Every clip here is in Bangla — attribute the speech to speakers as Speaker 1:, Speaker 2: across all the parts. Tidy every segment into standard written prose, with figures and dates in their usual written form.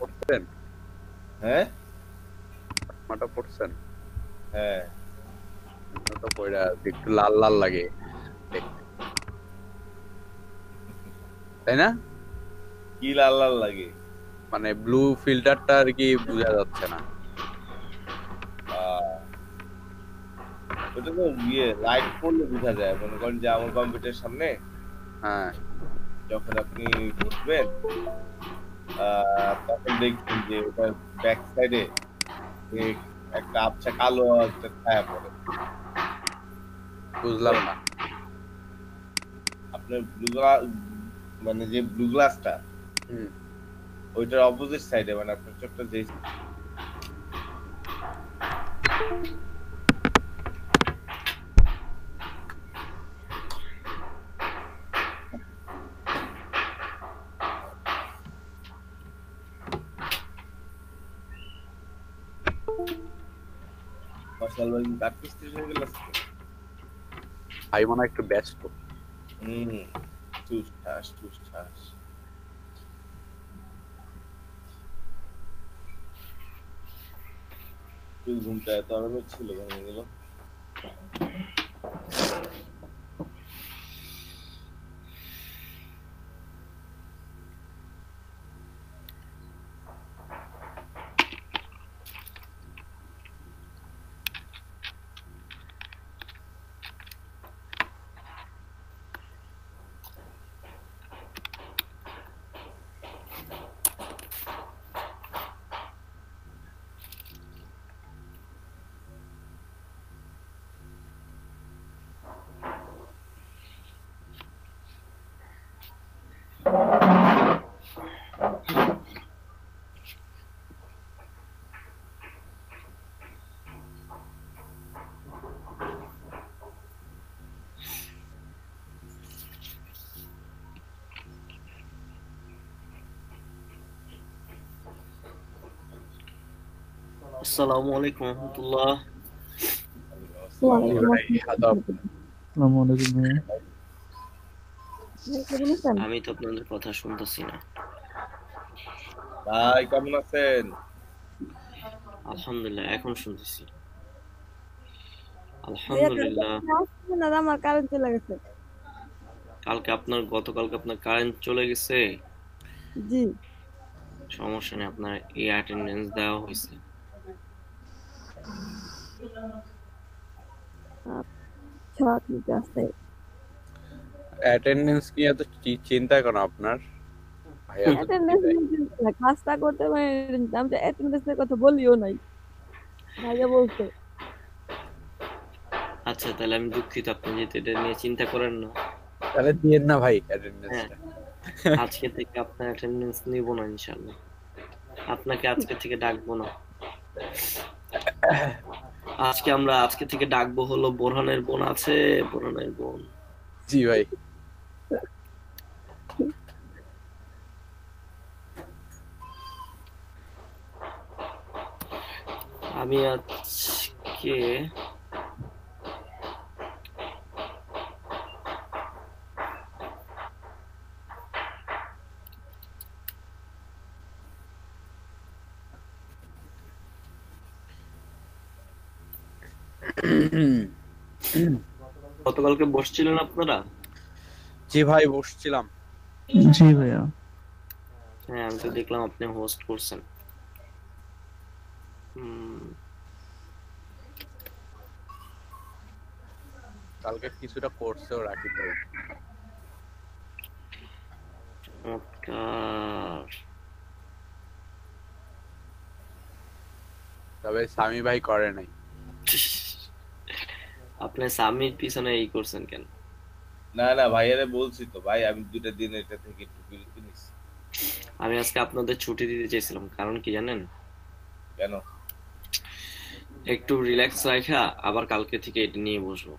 Speaker 1: পড়ছেন?
Speaker 2: হ্যাঁ
Speaker 1: চশমাটা পড়ছেন?
Speaker 2: হ্যাঁ
Speaker 1: চশমা তো পইড়া একটু লাল লাল লাগে দেখতে, তাই না?
Speaker 2: কি লাল লাল লাগে?
Speaker 1: মানে ব্লু ফিল্টারটা আর কি বোঝা যাচ্ছে না।
Speaker 2: আহ, ওটা তো লাইট পড়লে বোঝা যায়। মনে করেন যে আমার কম্পিউটারের সামনে
Speaker 1: হ্যাঁ,
Speaker 2: যখন আপনি বসবেন তখন দেখবেন যে ওটার ব্যাক সাইডে একটা আবছা কালো একটা ছায়া পড়ে।
Speaker 1: বুঝলাম না।
Speaker 2: আপনার গ্লাস, মানে যে ব্লু গ্লাসটা
Speaker 1: হুম।
Speaker 2: ওইটার অপোজিট সাইডে, মানে আপনার চোখটা যে ফসল বাগি কাঠ মিস্ত্রি হয়ে গেল আজকে।
Speaker 1: ভাই মনে হয় একটু ব্যস্ত।
Speaker 2: হম, ঠুস ঠাস ঠুস ঠাস। চুল ঘুমটা এত আরামের ছিল, ভেঙে গেল।
Speaker 3: আসসালামু আলাইকুম রহমতুল্লাহ।
Speaker 1: জি
Speaker 4: ওয়ালাইকুম
Speaker 1: ভাই, আদাব।
Speaker 4: আসসালাম।
Speaker 5: আসসালামু আলাইকুম ভাইয়া।
Speaker 4: ভাই কেমন আছেন?
Speaker 3: আমি তো আপনাদের কথা শুনতেছি না।
Speaker 2: ভাই কেমন আছেন?
Speaker 3: আলহামদুলিল্লাহ, এখন শুনতেছি।
Speaker 4: ভাইয়া কালকে
Speaker 3: আলহামদুলিল্লাহ।
Speaker 4: আপনি আসছেন আর আমার কারেন্ট চলে গেছে।
Speaker 3: গতকালকে আপনার কারেন্ট চলে গেছে।
Speaker 4: জি।
Speaker 3: সমস্যা নেই, আপনার এই অ্যাটেন্ডেন্স দেওয়া হয়েছে।
Speaker 4: আচ্ছা ঠিক আছে।
Speaker 1: অ্যাটেন্ডেন্স নিয়ে তো চিন্তা কেন আপনার? ভাইয়া তো ছুটি
Speaker 4: অ্যাটেন্ডেন্স
Speaker 1: দেয়।
Speaker 4: না, কাজটা করতে পারি। আমি তো অ্যাটেন্ডেন্সের কথা বলিও নাই। ভাইয়া বলছে।
Speaker 3: আচ্ছা, তাহলে আমি দুঃখিত, আপনি যেহেতু এটা নিয়ে চিন্তা করেন না।
Speaker 1: তাহলে দিয়েন না ভাই
Speaker 3: হ্যাঁ,
Speaker 1: অ্যাটেন্ডেন্সটা।
Speaker 3: আজকে থেকে আপনার অ্যাটেন্ডেন্স নিব না ইনশাআল্লাহ। আপনাকে আজকে থেকে ডাকবো না। আজকে থেকে ডাকবো হলো বোরহানের বোন আছে, বোরহানের বোন।
Speaker 1: জি ভাই।
Speaker 3: আমি আজকে গতকালকে বসছিলেন আপনারা?
Speaker 1: জি ভাই, বসছিলাম।
Speaker 5: জি ভাইয়া।
Speaker 3: হ্যাঁ, আমি তো দেখলাম আপনি হোস্ট করছেন। হুম,
Speaker 1: কালকে কিছুটা কোর্সেও রাখি তো।
Speaker 3: চমৎকার।
Speaker 1: তবে সামি ভাই করে নাই।
Speaker 3: আপনি স্বামীর পিছনে এই করছেন কেন?
Speaker 2: না না, ভাইয়ারে বলছি তো ভাই, আমি 2টা দিন এটা থেকে একটু বিরতি নিচ্ছি।
Speaker 3: আমি আজকে আপনাদের ছুটি দিতে চাইছিলাম, কারণ কি জানেন?
Speaker 2: কেন?
Speaker 3: একটু রিল্যাক্স রাখা, আবার কালকে থেকে এটা নিয়ে বসবো।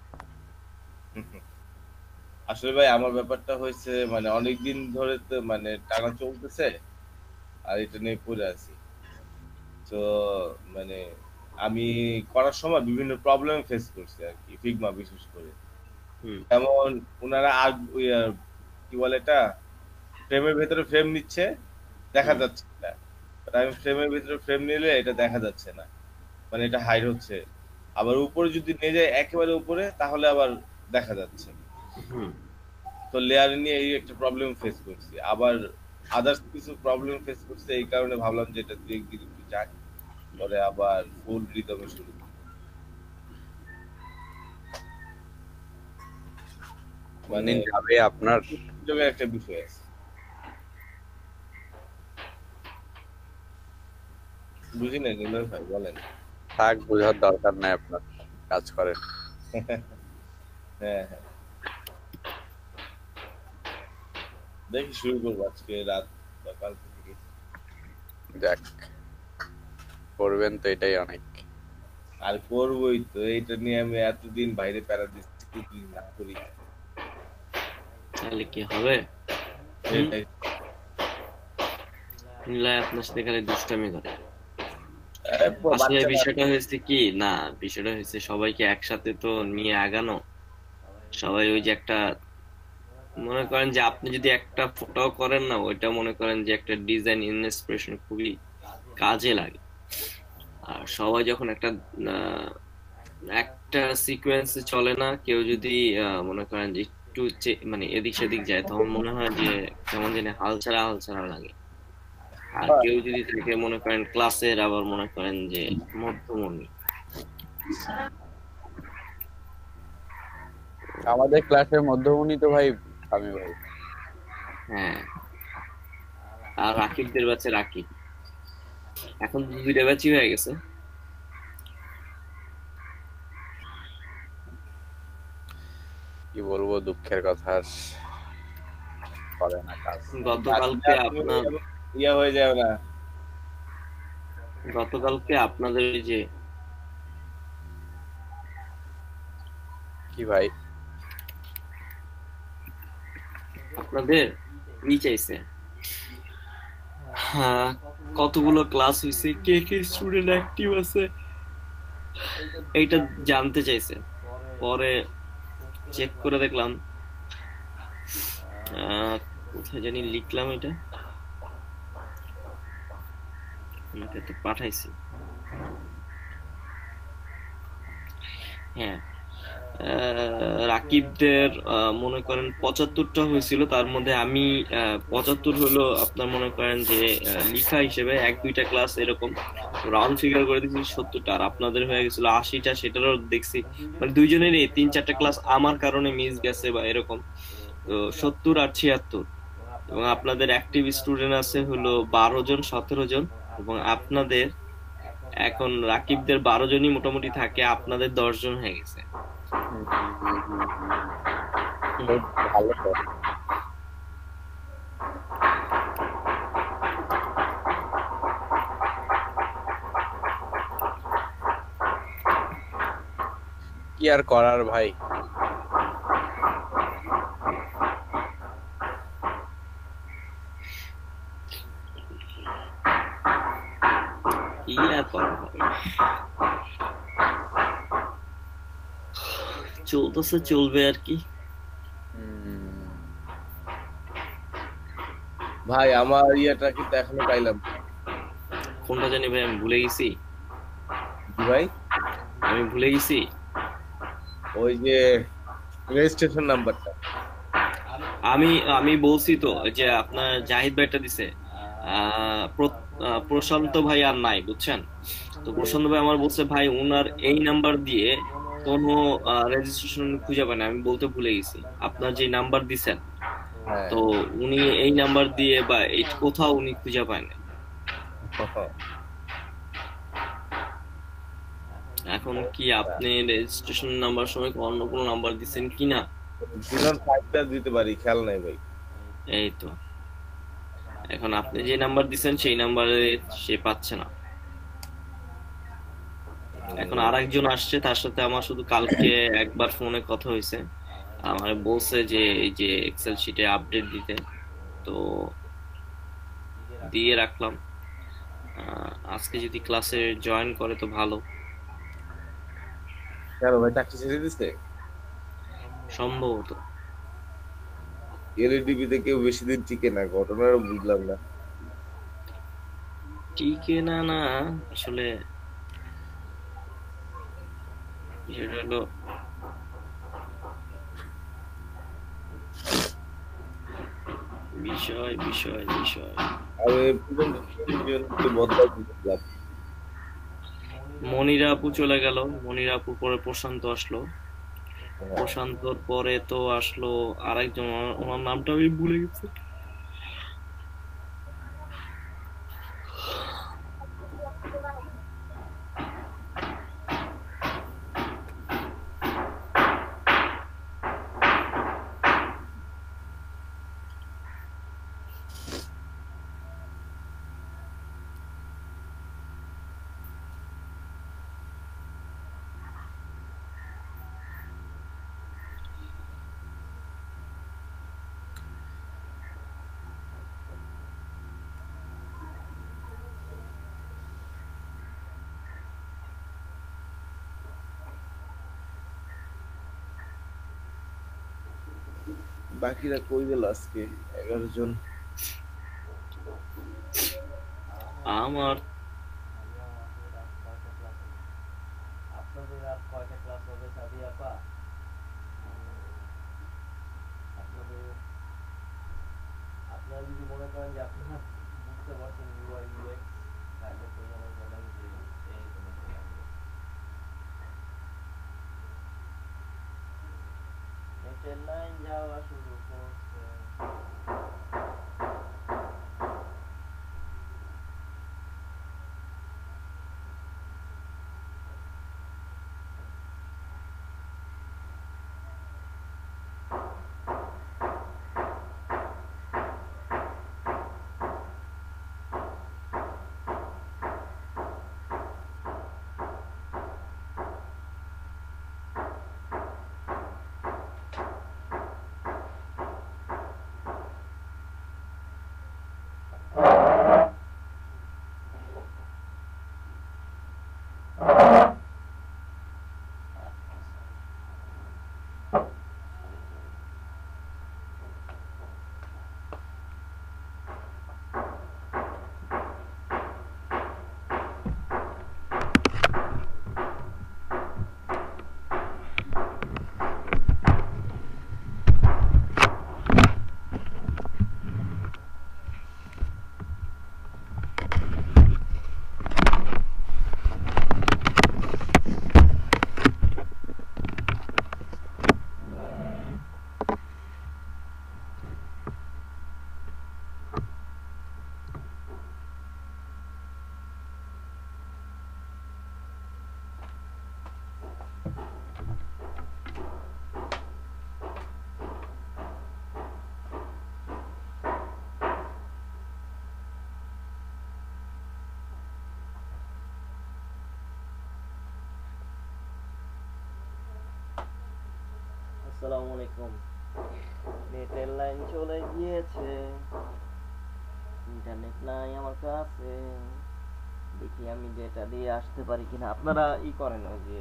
Speaker 2: আসলে ভাই আমার ব্যাপারটা হয়েছে, মানে অনেকদিন ধরে তো মানে টানা চলতেছে, আর এটা নিয়ে পড়ে আছি। তো মানে আমি করার সময় বিভিন্ন প্রবলেম ফেস করছি আর কি, ফিগমা বিশেষ করে।
Speaker 3: হুম।
Speaker 2: যেমন ওনারা কি বলে এটা, ফ্রেমের ভেতরে ফ্রেম নিচ্ছে, দেখা
Speaker 3: হুম।
Speaker 2: যাচ্ছে না। টাইম ফ্রেমের ভিতরে ফ্রেম নিলে এটা দেখা যাচ্ছে না, মানে এটা হাইড হচ্ছে। আবার উপরে যদি নিয়ে যায় একেবারে উপরে তাহলে আবার দেখা যাচ্ছে।
Speaker 3: হুম।
Speaker 2: তো লেয়ার নিয়ে এই একটা প্রবলেম ফেস করছি, আবার আদার্স কিছু প্রবলেম ফেস করছে, এই কারণে ভাবলাম যে এটা দুই একদিন একটু যাক, পরে আবার ফুল রিদমে শুরু করি। মানে
Speaker 1: কোনদিন যাবে আপনার?
Speaker 2: যোগের একটা বিষয় আছে, বুঝি না নিলয় ভাই, বলেন।
Speaker 1: থাক, বোঝার দরকার নাই আপনার, কাজ করেন।
Speaker 2: হ্যাঁ হ্যাঁ, দেখি শুরু করবো আজকে রাত বা কালকে থেকে।
Speaker 1: যাক, করবেন তো এটাই অনেক।
Speaker 2: আর করবোই তো, এইটা নিয়ে আমি এতদিন বাইরে প্যারা দিচ্ছি, যদি না করি
Speaker 3: তাহলে কি হবে?
Speaker 2: সেটাই।
Speaker 3: নিলয় আপনার সাথে খালি দুষ্টামি করে। আসলে
Speaker 2: বাচ্চা
Speaker 3: বিষয়টা হয়েছে কি, না বিষয়টা হয়েছে সবাইকে একসাথে তো নিয়ে আগানো। সবাই ওই যে একটা, মনে করেন যে আপনি যদি একটা ফটো করেন না, ওইটা মনে করেন যে একটা ডিজাইন ইন্সপিরেশন খুবই কাজে লাগে। আর সবাই যখন একটা সিকোয়েন্সে চলে না, কেউ যদি মনে করেন যে একটু মানে এদিক সেদিক যায়, তখন মনে হয় যে কেমন জানি হালছাড়া হালছাড়া লাগে। আর কেউ যদি থাকে মনে করেন ক্লাসের, আবার মনে করেন যে মধ্যমণি।
Speaker 1: আমাদের ক্লাসের মধ্যমণি তো ভাই আমি ভাই।
Speaker 3: হ্যাঁ, আর রাকিবদের ব্যাচে রাকিব, এখন তো দুইটা ব্যাচই হয়ে গেছে।
Speaker 1: কি বলবো, দুঃখের কথা, আর করে না কাজ।
Speaker 2: ইয়া হয়ে যাবে না।
Speaker 3: গতকালকে আপনাদের ওই যে
Speaker 1: কি ভাই?
Speaker 3: আপনাদের চাইছে হ্যাঁ, কতগুলো ক্লাস হয়েছে, কে কে স্টুডেন্ট অ্যাক্টিভ আছে এইটা জানতে চাইছে। পরে চেক করে দেখলাম, কোথায় জানি লিখলাম, এটা তো পাঠাইছি। হ্যাঁ, রাকিবদের মনে করেন 75টা হয়েছিল, তার মধ্যে আমি 75 হলো আপনার মনে করেন যে লিখা হিসেবে, এক দুইটা ক্লাস এরকম রাউন্ড ফিগার করে দিচ্ছি 70টা। আর আপনাদের হয়ে গেছিল 80টা, সেটারও দেখছি মানে দুইজনেরই 3-4টা ক্লাস আমার কারণে মিস গেছে বা এরকম। তো 70 আর 76। এবং আপনাদের অ্যাক্টিভ স্টুডেন্ট আছে হলো 12 জন 17 জন। এবং আপনাদের এখন রাকিবদের 12 জনই মোটামুটি থাকে, আপনাদের 10 জন হয়ে গেছে।
Speaker 1: ভালো তো। কি আর করার ভাই।
Speaker 3: কি আর করা হবে, চলতেছে, চলবে আর কি।
Speaker 2: ভাই আমার ইয়াটা কিন্তু এখনো পাইলাম।
Speaker 3: কোনটা জানি ভাই, আমি ভুলে গেছি।
Speaker 2: জি ভাই,
Speaker 3: আমি ভুলে গেছি।
Speaker 2: ওই যে রেজিস্ট্রেশন নাম্বারটা
Speaker 3: আমি আমি বলছি তো যে আপনার জাহিদ ভাইটা দিছে, প্রশান্ত ভাই আর নাই, বুঝছেন? তো প্রশান্ত ভাই আমার বলছে ভাই উনার এই নাম্বার দিয়ে কোনো রেজিস্ট্রেশন খুঁজে পায় না। আমি বলতে ভুলে গেছি, আপনার যে নাম্বার দিছেন,
Speaker 2: হ্যাঁ।
Speaker 3: তো উনি এই নাম্বার দিয়ে বা এই কোথাও উনি খুঁজে পায় না। এখন কি আপনি রেজিস্ট্রেশন নাম্বার সময় অন্য কোনো নাম্বার দিচ্ছেন কিনা?
Speaker 2: দিলাম 5টা দিতে পারি, খেয়াল নাই ভাই।
Speaker 3: এই তো, এখন আপনি যে নাম্বার দিচ্ছেন সেই নাম্বারে সে পাচ্ছে না। এখন আরেকজন আসছে, তার সাথে আমার শুধু কালকে একবার ফোনে কথা হয়েছে। আমার বলছে যে এই যে এক্সেল শিটে আপডেট দিতে, তো দিয়ে রাখলাম। আজকে যদি ক্লাসে জয়েন করে তো ভালো।
Speaker 2: কেন ভাই, চাকরি ছেড়ে দিছে?
Speaker 3: সম্ভবত।
Speaker 2: এলইডিবিতে কেউ বেশি দিন টিকে না, ঘটনাটা বুঝলাম না।
Speaker 3: টিকে না না, আসলে বিষয়টা হলো বিষয় বিষয় বিষয়
Speaker 2: আর এই পর্যন্ত জীবনকে বদলায় দিলাম।
Speaker 3: মনিরা আপু চলে গেল, মনিরা আপুর পরে প্রশান্ত আসলো, প্রশান্তর পরে তো আসলো আরেকজন, ওনার নামটা আমি ভুলে গেছি।
Speaker 2: বাকিরা কই গেল আজকে? 11 জন।
Speaker 3: আমার
Speaker 6: আপনাদের আর কয়টা ক্লাস হবে সাদিয়া আপা? আপনাদের আপনারা যদি মনে করেন যে আপনারা বুঝতে পারছেন ইউআই ইউএক্স, তাহলে তো মনে করেন যে এই কোনো নেটের লাইন যাওয়া শুরু করছে। আসসালামু আলাইকুম। নেটের লাইন চলে গিয়েছে, ইন্টারনেট নাই আমার কাছে, দেখি আমি ডেটা দিয়ে আসতে পারি কিনা। আপনারা ই করেন ওই যে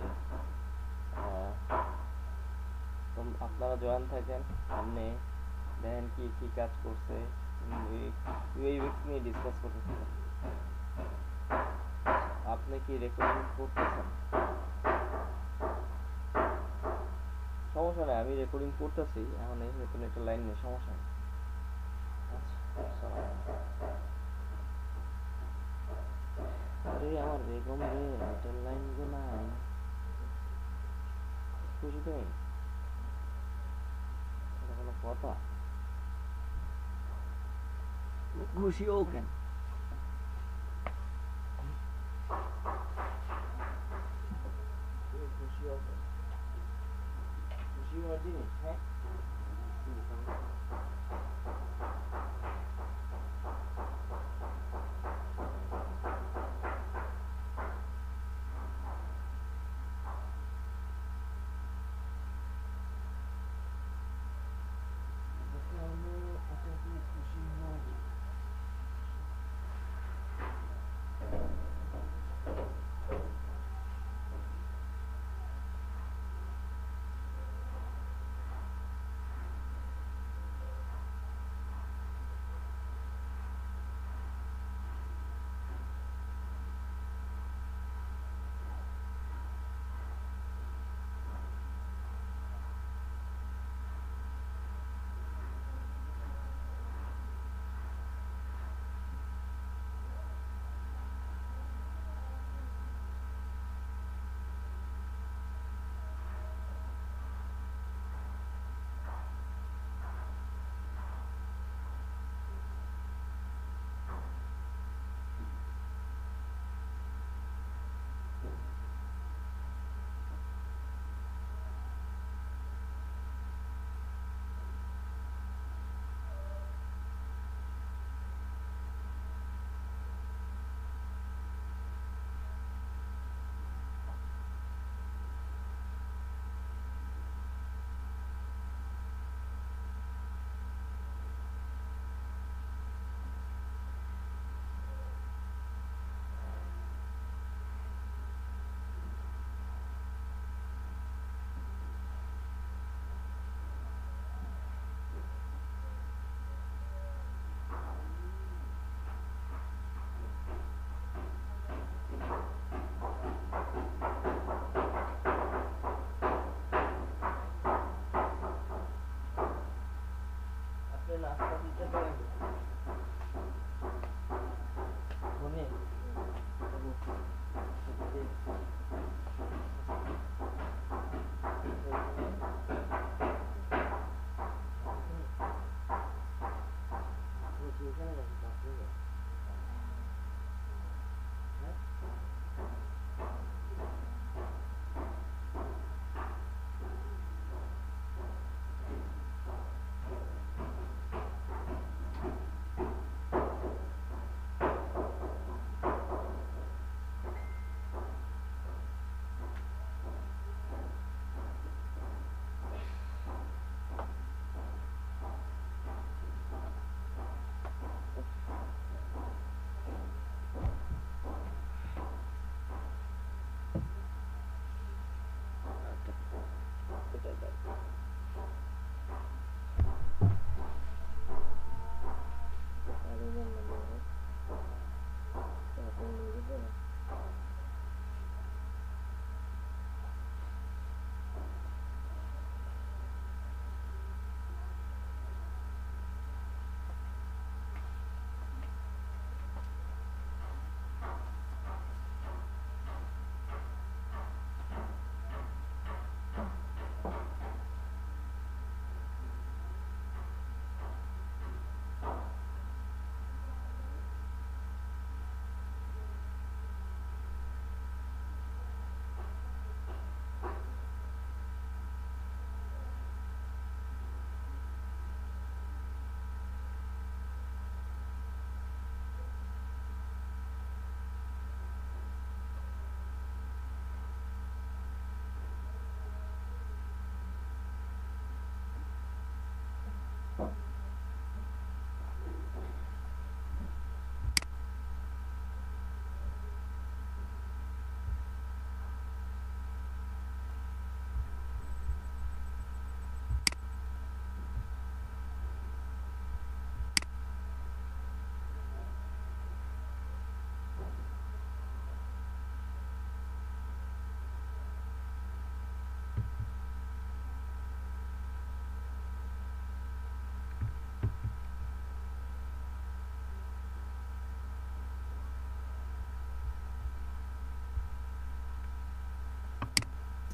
Speaker 6: আপনারা জয়েন থাকেন, সামনে দেখেন কি কি কাজ করছে, ইউএক্স নিয়ে ডিসকাস করতেছিলাম। আপনি কি রেকর্ডিং করতেছেন? সমস্যা নেই, আমি রেকর্ডিং করতেছি এখন, এই নতুন একটা লাইন নেই, সমস্যা নেই। আচ্ছা, আরে আমার বেগম রে, নেটের লাইন যে নাই, খুশি তুমি? এটা কোনো কথা? খুশি ও কেন? খুশি ও কেন? খুশি হওয়ার জিনিস, হ্যাঁ?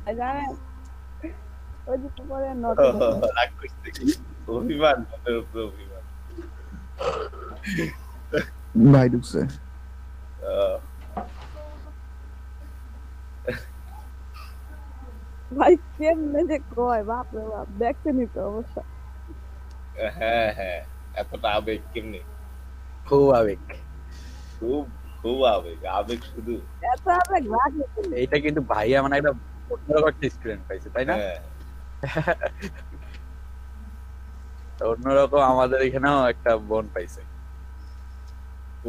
Speaker 4: জানেন ওই যে পরে নটে ঢোকে।
Speaker 2: রাগ করছে কি? অভিমান, মনের উপরে অভিমান।
Speaker 5: ভাই ঢুকছে।
Speaker 2: আহ,
Speaker 4: ভাই কেমনে যে কয় বাপ রে বাপ, দেখছেনই তো অবশ্য।
Speaker 2: হ্যাঁ হ্যাঁ, এতটা আবেগ কেমনি?
Speaker 1: খুব আবেগ।
Speaker 2: খুব খুব আবেগ, আবেগ শুধু।
Speaker 4: এত আবেগ লাগে
Speaker 1: এইটা কিন্তু ভাইয়া মানে একটা অন্যরকম একটা স্টুডেন্ট পাইছে, তাই না?
Speaker 2: হ্যাঁ,
Speaker 1: অন্যরকম আমাদের এখানেও একটা বোন পাইছে।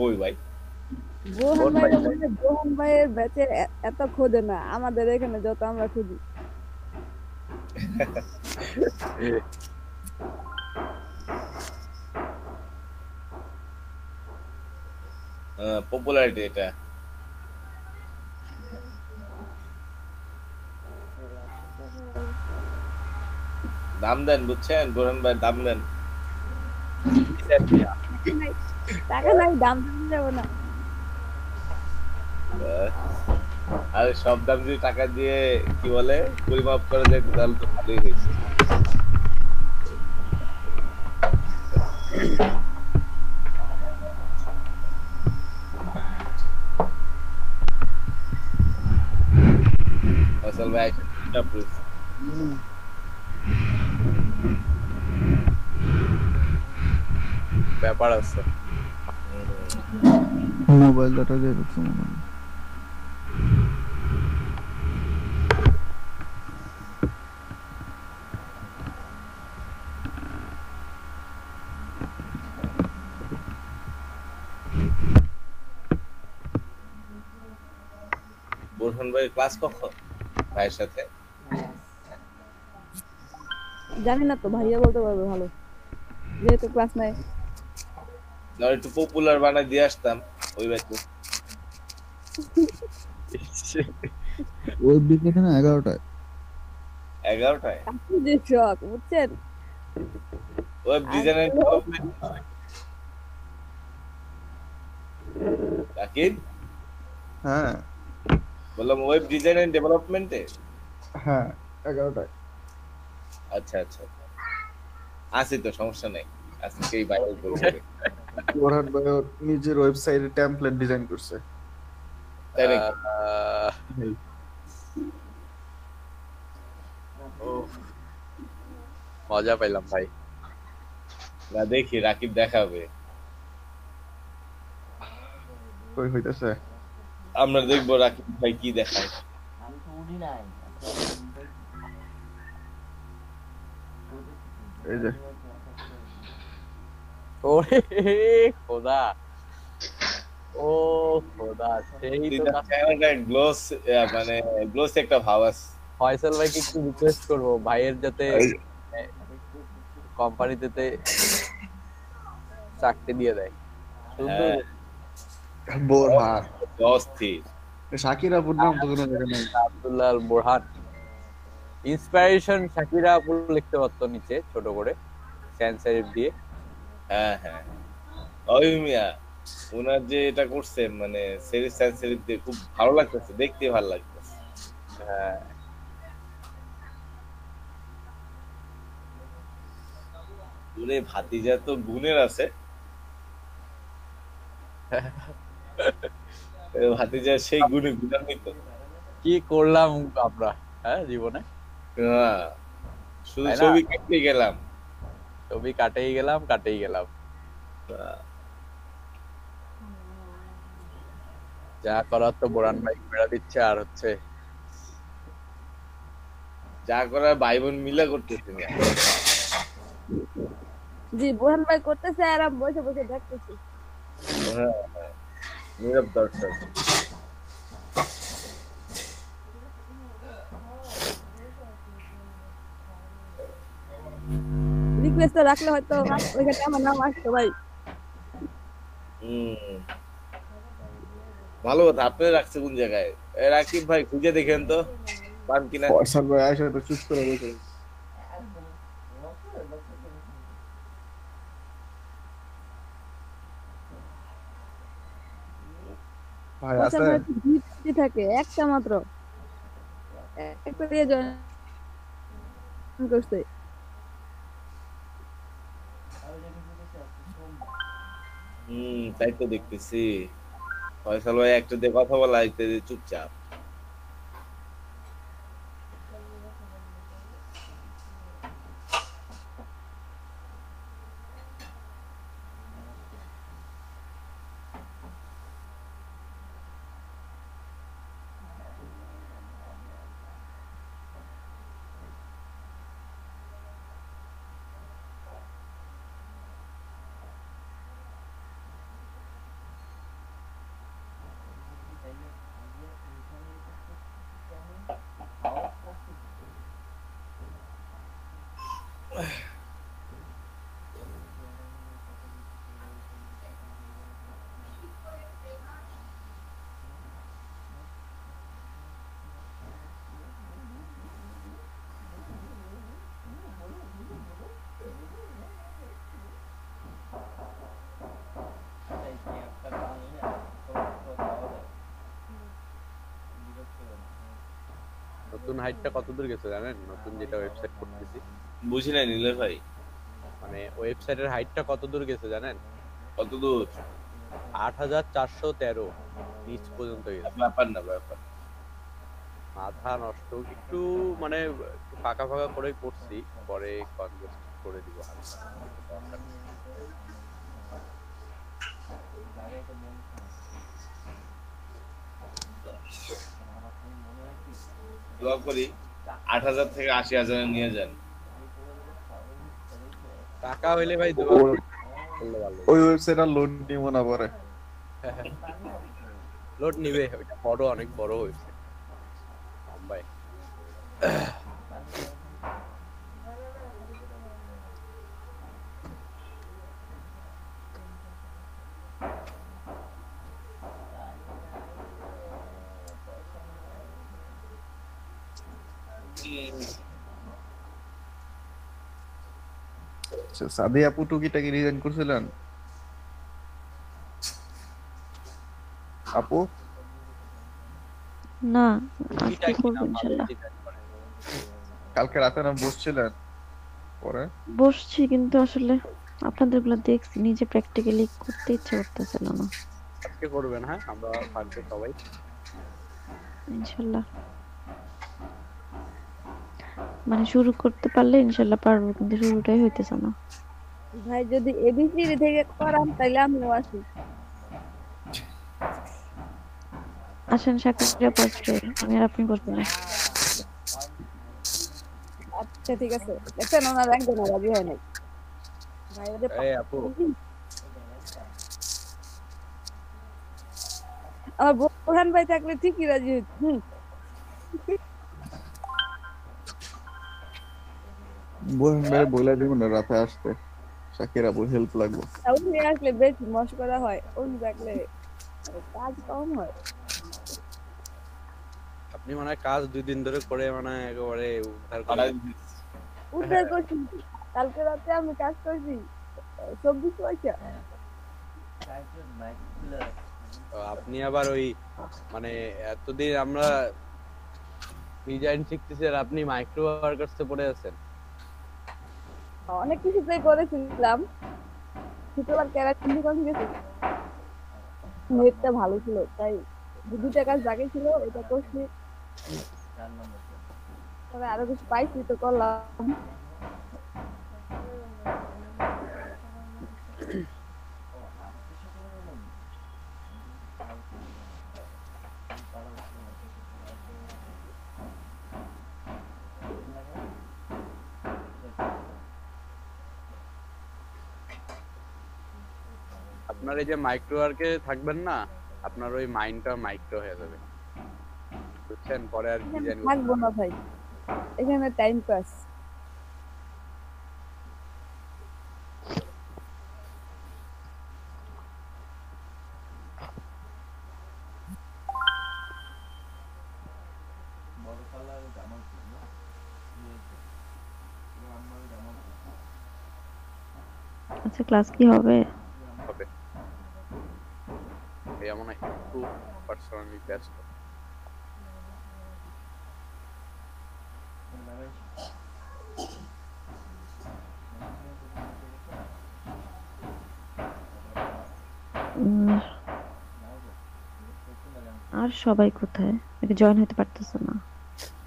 Speaker 2: ওই ভাই।
Speaker 4: বোহান
Speaker 1: বোন
Speaker 4: ভাই
Speaker 1: পাইছে।
Speaker 4: বলতে বোহান ভাইয়ের ব্যাচে এত খোঁজে না, আমাদের এখানে যত আমরা খুঁজি।
Speaker 2: পপুলারিটি এটা। দাম দেন, বুঝছেন? বোরহান ভাই দাম দেন।
Speaker 4: টাকা নাই, দাম দিতে যাবো না।
Speaker 2: আহ, আর সব দাম যদি টাকা দিয়ে কি বলে পরিমাপ করা যায় তাহলে তো ভালোই হয়েছে। ফয়সাল ভাই চাপ রয়েছে।
Speaker 1: ব্যাপার আছে।
Speaker 5: মোবাইল ডাটা দিয়ে ঢুকছে মনে হয়।
Speaker 2: বোরহান ভাই ক্লাস কখন ভাইয়ের সাথে?
Speaker 4: জানি না তো, ভাইয়া বলতে পারবে ভালো, যেহেতু ক্লাস নাই।
Speaker 2: না একটু পপুলার বানাই দিয়ে আসতাম ওই ব্যাচে।
Speaker 5: ওই বিকেটে না 11টায়।
Speaker 2: 11টায়
Speaker 4: আপনি যে শখ বুঝছেন।
Speaker 2: ওয়েব ডিজাইনার ডেভেলপমেন্ট রাকিব,
Speaker 5: হ্যাঁ
Speaker 2: বললাম ওয়েব ডিজাইন এন্ড ডেভেলপমেন্টে।
Speaker 5: হ্যাঁ 11টায়।
Speaker 2: আচ্ছা আচ্ছা, আসি তো, সমস্যা নাই, আজকেই ভাইরাল করবে।
Speaker 5: ওরহান ভাই ওর নিজের ওয়েবসাইটে টেমপ্লেট ডিজাইন করছে।
Speaker 2: তাই নাকি?
Speaker 1: মজা পাইলাম ভাই।
Speaker 2: না দেখি রাকিব দেখাবে,
Speaker 5: কই হইতাছে?
Speaker 2: আমরা দেখবো রাকিব ভাই কি দেখায়।
Speaker 6: আমি তো উঠি নাই।
Speaker 5: এই যে
Speaker 1: ওরে খোদা, ও খোদা, সেই তো
Speaker 2: চ্যানেলটা গ্লোস, মানে গ্লোস একটা ভাব আছে।
Speaker 1: ফয়সাল ভাইকে একটু রিকোয়েস্ট করবো ভাইয়ের যাতে কোম্পানিতে চাকরি দিয়ে দেয়। সুন্দর।
Speaker 5: বোরহান
Speaker 2: অস্থির।
Speaker 5: শাকির আপুর নাম তো কোনো জায়গা নাই।
Speaker 1: আব্দুল্লাহ আল বোরহান, ইন্সপিরেশন শাকিরা আপু লিখতে পারতো নিচে ছোট করে স্যান সেরিফ দিয়ে।
Speaker 2: হ্যাঁ হ্যাঁ, ওই মিয়া ওনার যে এটা করছে মানে সেরিফ সাইন্স সেরিফ দিয়ে খুব ভালো লাগতেছে, দেখতে ভালো লাগতেছে।
Speaker 1: হ্যাঁ,
Speaker 2: ওরে ভাতিজা তো গুণের আছে, ভাতিজা সেই গুণে গুণান্বিত।
Speaker 1: কি করলাম আমরা হ্যাঁ জীবনে,
Speaker 2: হ্যাঁ, শুধু
Speaker 1: তাই না?
Speaker 2: ছবি কেটে গেলাম।
Speaker 1: ছবি কাটেই গেলাম। যা করার তো বোরান ভাই করে দিচ্ছে, আর হচ্ছে
Speaker 2: যা করার ভাই বোন মিলা করতেছি না।
Speaker 4: জি বোহান ভাই করতেছে আর আমি বসে বসে দেখতেছি।
Speaker 2: হ্যাঁ হ্যাঁ, নীরব দর্শক।
Speaker 4: রিকোয়েস্ট রাখলে হয়তো ওইখানে আমার নাম আসতো ভাই।
Speaker 2: হম, ভালো কথা। আপনি রাখছে কোন জায়গায়? রাকিব ভাই খুঁজে দেখেন তো পান কিনা।
Speaker 5: ফয়সাল ভাই আইসা তো চুপ করে বসে আছে। ভাই
Speaker 4: ফয়সাল
Speaker 5: আছে?
Speaker 4: ভাই তো দুইটা থাকে, একটা মাত্র। একটা দিয়ে জয়েন করছে।
Speaker 2: তাই তো দেখতেছি। ফয়সাল ভাই একটা দিয়ে কথা বলা আইতেছে চুপচাপ।
Speaker 1: নতুন হাইটটা কতদূর গেছে জানেন? নতুন যেটা ওয়েবসাইট করতেছি,
Speaker 2: বুঝি নাই নিলে ভাই,
Speaker 1: মানে ওয়েবসাইটের হাইটটা কতদূর গেছে জানেন?
Speaker 2: কত দূর?
Speaker 1: 8413 নিচ পর্যন্ত গেছে।
Speaker 2: ব্যাপার না, ব্যাপার।
Speaker 1: মাথা নষ্ট। একটু মানে একটু ফাঁকা ফাঁকা করে করছি, পরে কনজেস্ট করে দিব হালকা। দরকার নেই।
Speaker 2: দোয়া করি 8,000 থেকে 80,000 নিয়ে যান।
Speaker 1: টাকা হইলে ভাই দোয়া করলে ভালো।
Speaker 5: ওই ওয়েবসাইট আর লোড নিব না পরে।
Speaker 1: লোড নিবে, ওইটা বড়, অনেক বড় হয়েছে ভাই।
Speaker 5: আচ্ছা, সাদিয়া আপু টুকিটাকি রিজাইন করছিলেন? আপু
Speaker 4: না,
Speaker 1: টুকিটা
Speaker 4: আজকে
Speaker 1: কি
Speaker 4: করবো
Speaker 1: না, ভালো
Speaker 4: ইনশাল্লাহ।
Speaker 1: ডিজাইন করে।
Speaker 5: কালকে রাতে না বসছিলেন পরে?
Speaker 4: বসছি, কিন্তু আসলে আপনাদের গুলো দেখছি, নিজে প্র্যাকটিক্যালি করতে ইচ্ছা করতেছিল না।
Speaker 1: আজকে করবেন? হ্যাঁ, আমরা থাকবো সবাই।
Speaker 4: ইনশাল্লাহ মানে শুরু করতে পারলে ইনশাল্লাহ পারবো, কিন্তু শুরুটাই হইতেছে না। ভাই যদি এবিসিডি থেকে করান তাহলে আমিও আসি। আসেন সাকিরা পাশে, আমি আর আপনি করবো না। আচ্ছা ঠিক আছে, দেখছেন ওনার একজন রাজি হয় নাই। ভাই ওদের
Speaker 1: এই আপু,
Speaker 4: আমার বোরহান ভাই থাকলে ঠিকই রাজি হইত।
Speaker 5: বলুন ভাই, বলে দিব না রাতে আসতে, শাকির আপু হেল্প লাগবে।
Speaker 4: উনি আসলে বেশি মশকরা হয়, উনি থাকলে কাজ কম হয়।
Speaker 1: আপনি মনে হয় কাজ 2 দিন ধরে করে মানে একেবারে উদ্ধার করে
Speaker 2: পাড়ায়
Speaker 1: দিচ্ছেন।
Speaker 2: দিচ্ছি।
Speaker 4: উদ্ধার করছি, কালকে রাতে আমি কাজ করছি 24 পয়সা।
Speaker 1: তো আপনি আবার ওই মানে এতদিন আমরা ডিজাইন শিখতেছি আর আপনি মাইক্রো ওয়ার্কার্সে পড়ে আছেন।
Speaker 4: অনেক কিছুতেই করেছিলাম, শুক্রবার ক্যারাটিন দোকান গেছি, নেটটা ভালো ছিল তাই 2টা কাজ বাকি ছিল, এটা করছি। তবে আরো কিছু পাইছি তো করলাম।
Speaker 1: আপনার এই যে মাইক্রো ওয়ার্কে থাকবেন না, আপনার ওই মাইন্ডটা মাইক্রো হয়ে যাবে, বুঝছেন? পরে আর
Speaker 4: এখানে
Speaker 1: ডিজাইন
Speaker 4: থাকবো না ভাই, এখানে টাইম পাস। আচ্ছা ক্লাস কি হবে?
Speaker 1: হবে। এই এমন একটু পার্সোনালি ব্যস্ত।
Speaker 7: উম, আর সবাই কোথায়? নাকি জয়েন হতে পারতেছে না?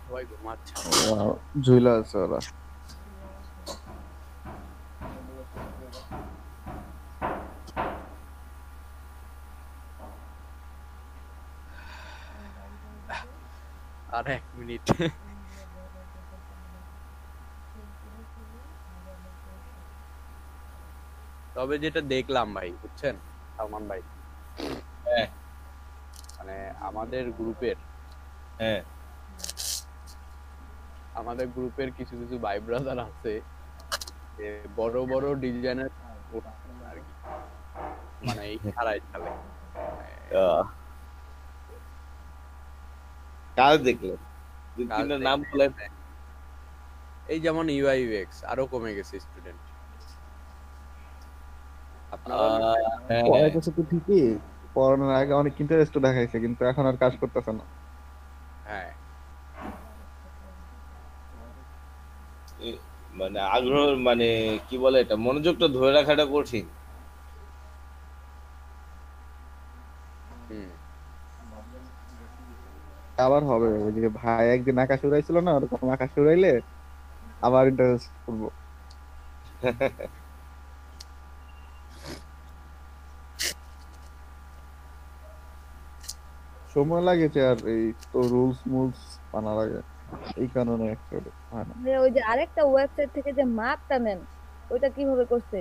Speaker 1: সবাই ঘুমাচ্ছে।
Speaker 5: ওরা ঝুলা আছে ওরা।
Speaker 1: আর 1 মিনিট। তবে যেটা দেখলাম ভাই, বুঝছেন সালমান ভাই,
Speaker 2: হ্যাঁ
Speaker 1: মানে আমাদের গ্রুপের
Speaker 2: হ্যাঁ
Speaker 1: কিছু কিছু ভাই ব্রাদার আছে যে বড় বড় ডিজাইনের আর কি, মানে এই খাড়াই চালে।
Speaker 2: আহ, কার দেখলেন? দুই
Speaker 1: কাজ
Speaker 2: তিনটা নাম
Speaker 1: দেখতে
Speaker 2: বলেন।
Speaker 1: গেলে এই যেমন ইউআই ইউএক্স আরো কমে গেছে স্টুডেন্ট। আপনারাও
Speaker 2: হ্যাঁ হ্যাঁ
Speaker 5: পড়াইতেছে তো ঠিকই, পড়ানোর আগে অনেক ইন্টারেস্ট দেখাইছে, কিন্তু এখন আর কাজ করতেছে না।
Speaker 1: হ্যাঁ
Speaker 2: মানে আগ্রহ, মানে কি বলে এটা, মনোযোগটা ধরে রাখাটা কঠিন।
Speaker 1: হুম।
Speaker 5: আবার হবে, ওই যে ভাই একদিন আকাশ উড়াইছিল না, ওরকম আকাশ উড়াইলে আবার ইন্টারেস্ট করবো। সময় লাগেছে, আর এই তো রুলস মুলস মানা লাগে, এই কারণে অ্যাকচুয়ালি হয় না।
Speaker 4: ওই যে আরেকটা ওয়েবসাইট থেকে যে মাপটা নেন, ওইটা কিভাবে করছে?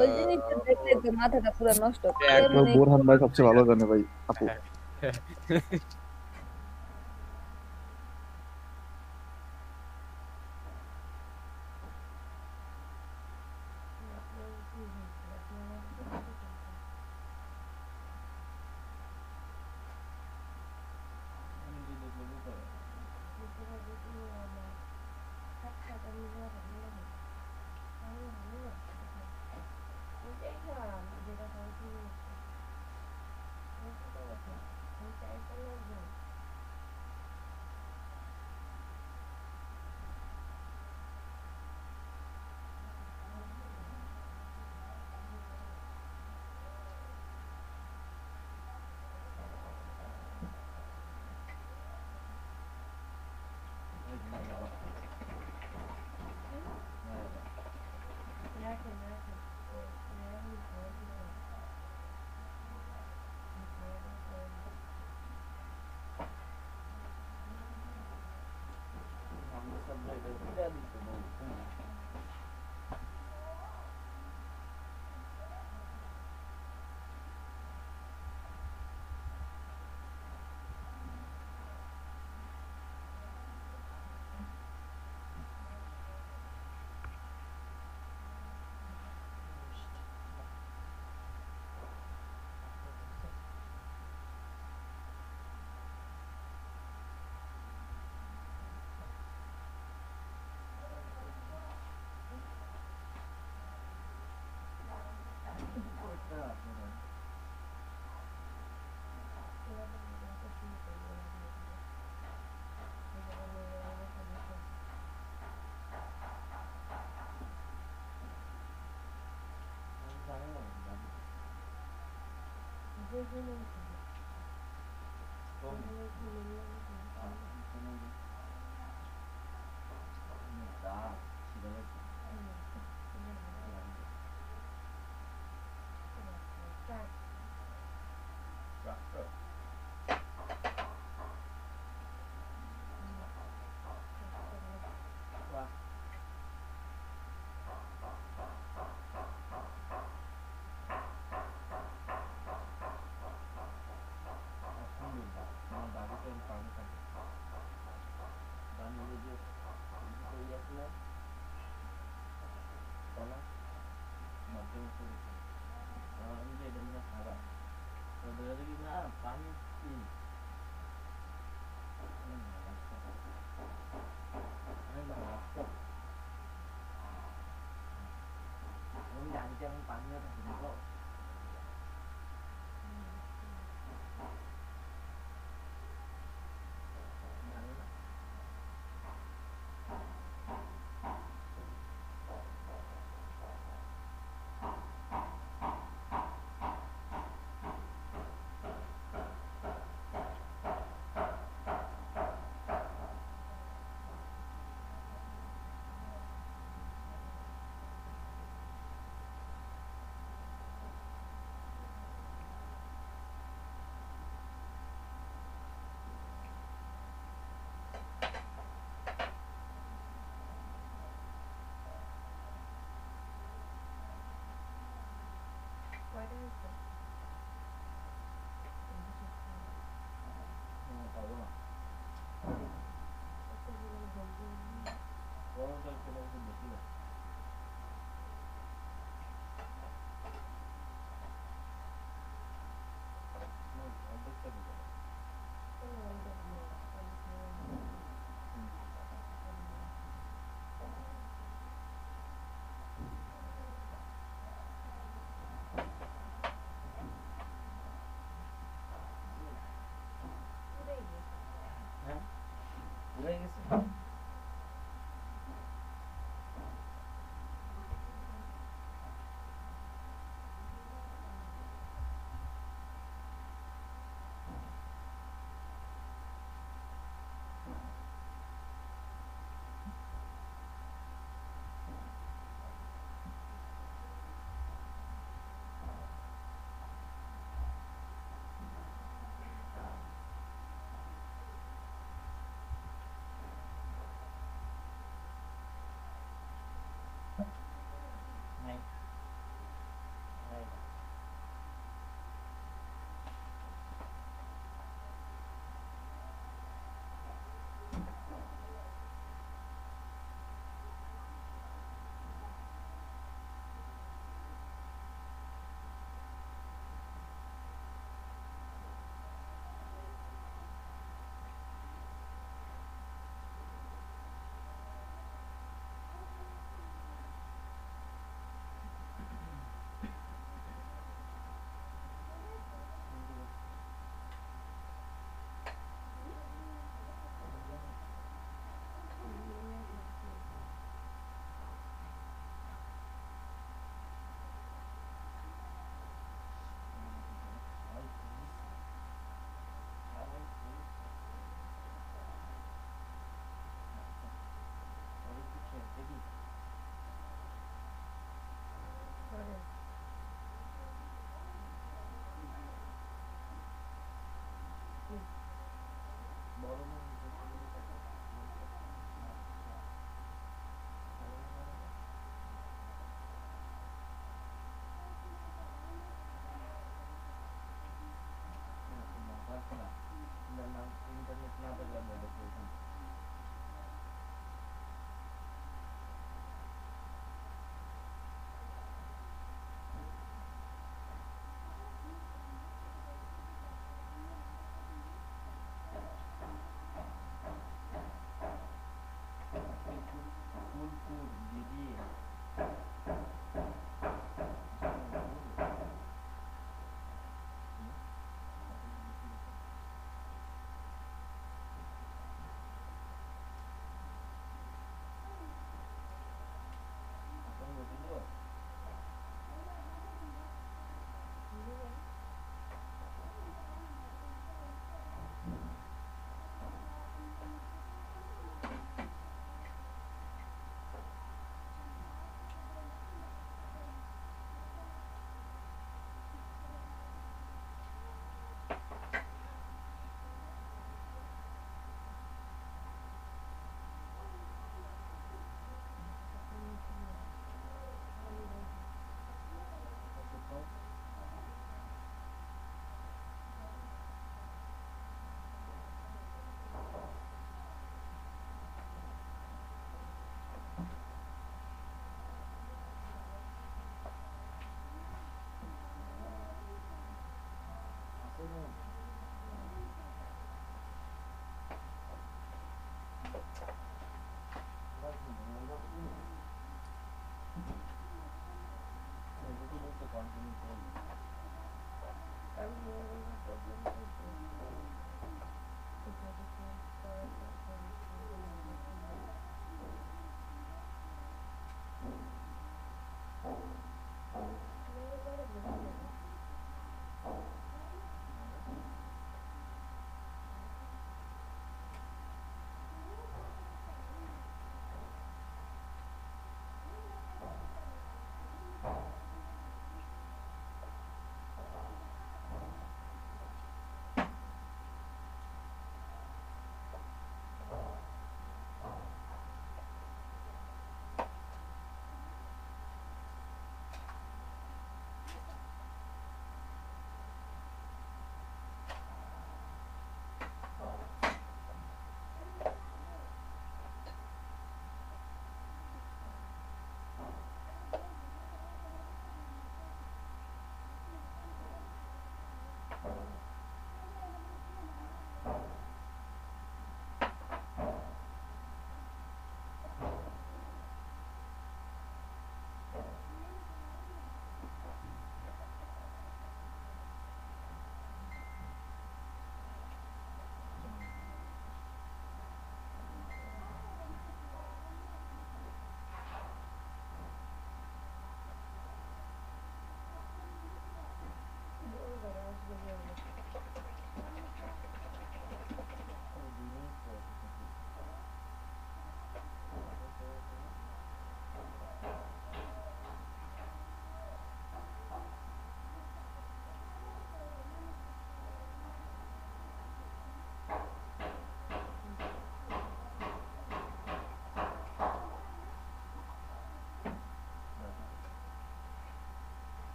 Speaker 4: ওই জিনিসটা দেখলে তো মাথাটা পুরো নষ্ট করে
Speaker 5: এগুলো
Speaker 4: মানে
Speaker 5: বোরহান ভাই সবচেয়ে ভালো জানে ভাই, আপু।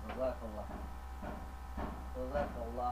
Speaker 6: জাযাকাল্লাহ জাযাকাল্লাহ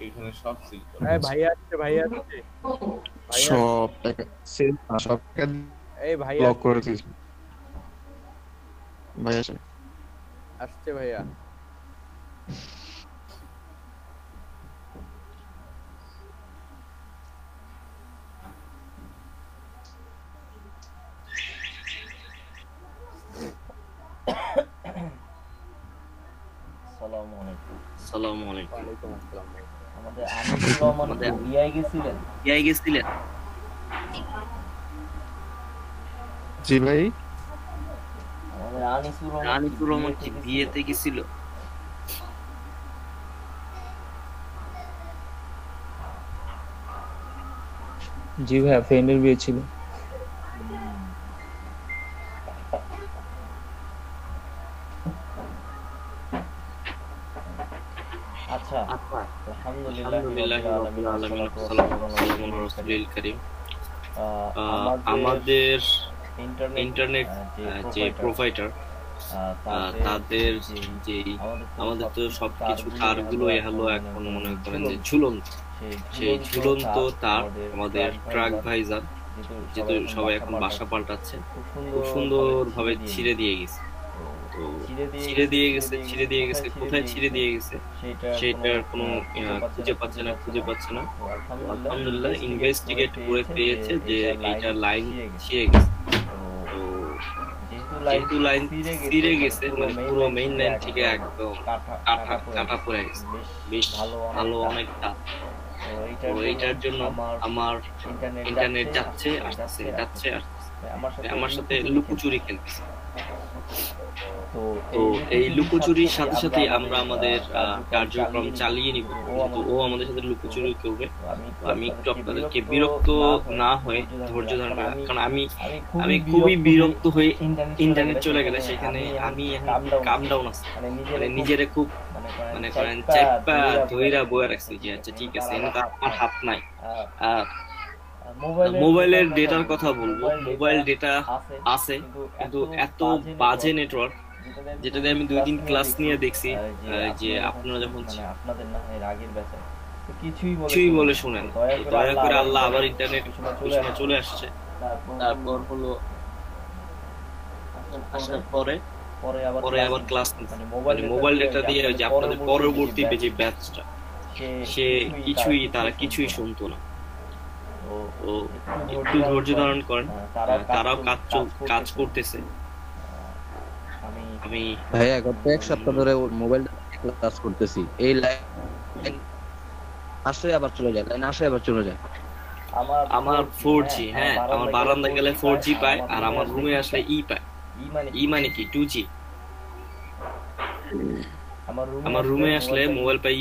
Speaker 2: এখানে সব সিল করা
Speaker 1: এই ভাইয়া আসছে ভাইয়া
Speaker 8: সব টাকা সব টাকা
Speaker 1: এই ভাইয়া
Speaker 8: ব্লক করে দিয়েছি ভাইয়া
Speaker 1: আসছে ভাইয়া।
Speaker 6: আসসালামু আলাইকুম।
Speaker 3: আসসালামু আলাইকুম।
Speaker 1: ওয়ালাইকুম আসসালাম ভাই।
Speaker 6: আমাদের আনিসুর রহমান বিয়ায় গেছিলেন?
Speaker 3: বিয়ায় গেছিলেন?
Speaker 8: জি ভাই।
Speaker 6: আমাদের আনিসুর
Speaker 3: রহমান কি বিয়েতে গেছিল?
Speaker 9: জি ভাই, ফ্রেন্ডের বিয়ে ছিল।
Speaker 6: আচ্ছা,
Speaker 3: আলহামদুলিল্লাহ রাব্বিল আলামিন ওয়াসসালাতু ওয়াসসালামু আলা রাসূলিল কারীম। আমাদের ইন্টারনেট যে প্রোভাইডার তাদের যে আমাদের তো সবকিছু তারগুলো হলো এখন মনে করেন যে ঝুলন্ত, সেই ঝুলন্ত তার আমাদের ট্রাক ভাইজান যেহেতু সবাই এখন বাসা পাল্টাচ্ছে খুব সুন্দর ভাবে ছিঁড়ে দিয়ে গেছে। তো ছিঁড়ে দিয়ে গেছে কোথায় ছিঁড়ে দিয়ে গেছে সেটার কোনো খুঁজে পাচ্ছে না। আলহামদুলিল্লাহ ইনভেস্টিগেট করে পেয়েছে যে এইটার লাইন ছিঁড়ে গেছে। তো যেহেতু লাইন ছিঁড়ে গেছে মানে পুরো মেইন লাইন থেকে একদম কাটা পড়ে গেছে, বেশ ভালো অনেকটা। তো এইটার জন্য আমার ইন্টারনেট যাচ্ছে আসছে আমার সাথে লুকোচুরি খেলতেছে। তো এই লুকোচুরির সাথে সাথে আমরা আমাদের কার্যক্রম চালিয়ে নিব। কিন্তু ও আমাদের সাথে লুকোচুরি করবে, আমি একটু আপনাদেরকে বিরক্ত না হয়ে ধৈর্য ধারণ করি, কারণ আমি খুবই বিরক্ত হয়ে ইন্টারনেট চলে গেলে সেখানে আমি কাম ডাউন আছি, মানে নিজেরে খুব মানে করেন চেপা ধইরা বয়ে রাখছি যে আচ্ছা ঠিক আছে এনে তো আমার হাত নাই। আর মোবাইলের ডেটার কথা বলবো, মোবাইল ডেটা আছে কিন্তু এত বাজে নেটওয়ার্ক যেটা দিয়ে আমি 2 দিন ক্লাস নিয়ে দেখছি যে আপনারা যখন কিছুই বলে শুনেন। দয়া করে আল্লাহ আবার ইন্টারনেট চলে আসছে, তারপর হলো আসার পরে আবার ক্লাস মানে মোবাইল ডেটা দিয়ে যে আপনাদের পরবর্তী যে ব্যাচটা তারা কিছুই শুনতো না। তো একটু ধৈর্য ধারণ করেন, তারাও কাজ করতেছে। আমি
Speaker 10: ভাইয়া গত 1 সপ্তাহ ধরে মোবাইল ক্লাস করতেছি, এই লাইন আসে আবার চলে যায়, আমার 4G, হ্যাঁ আমার বারান্দা গেলে 4G পায় আর আমার রুমে আসলে পায়। মানে কি 2G। আমার রুমে আসলে মোবাইল পাই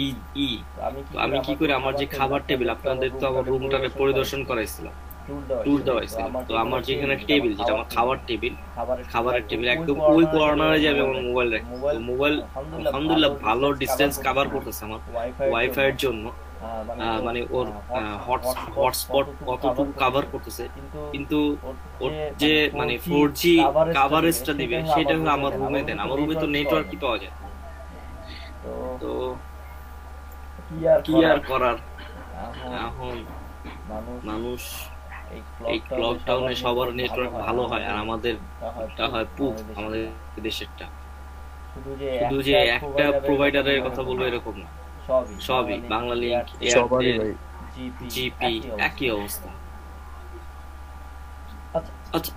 Speaker 10: আমি কি করে আমার যে খাবার টেবিল, আপনাদের তো আমার রুমটাকে পরিদর্শন করাইছিলাম, ট্যুর দেওয়া হয়েছিল। তো আমার যেখানে টেবিল যেটা আমার খাবারের টেবিল একদম ওই কর্নারে যে আমি আমার মোবাইল রাখি। তো মোবাইল আলহামদুলিল্লাহ ভালো ডিসটেন্স কভার করতেছে আমার ওয়াইফাই এর জন্য, মানে ওর হটস্পট কতটুকু কভার করতেছে, কিন্তু ওর যে মানে 4G কভারেজটা দিবে সেটা হলো আমার রুমে দেন। আমার রুমে তো নেটওয়ার্কই পাওয়া যায়। তো কি আর করার, এখন মানুষ এই ক্লক টাউনে সবার নেটওয়ার্ক ভালো হয়, আর আমাদেরটা হয় পুব, আমাদের দেশেরটা। শুধু যে একটা প্রোভাইডারের কথা বলবো এরকম না, সবই বাংলালিংক, এয়ারটেল, জিপি একই অবস্থা। আচ্ছা,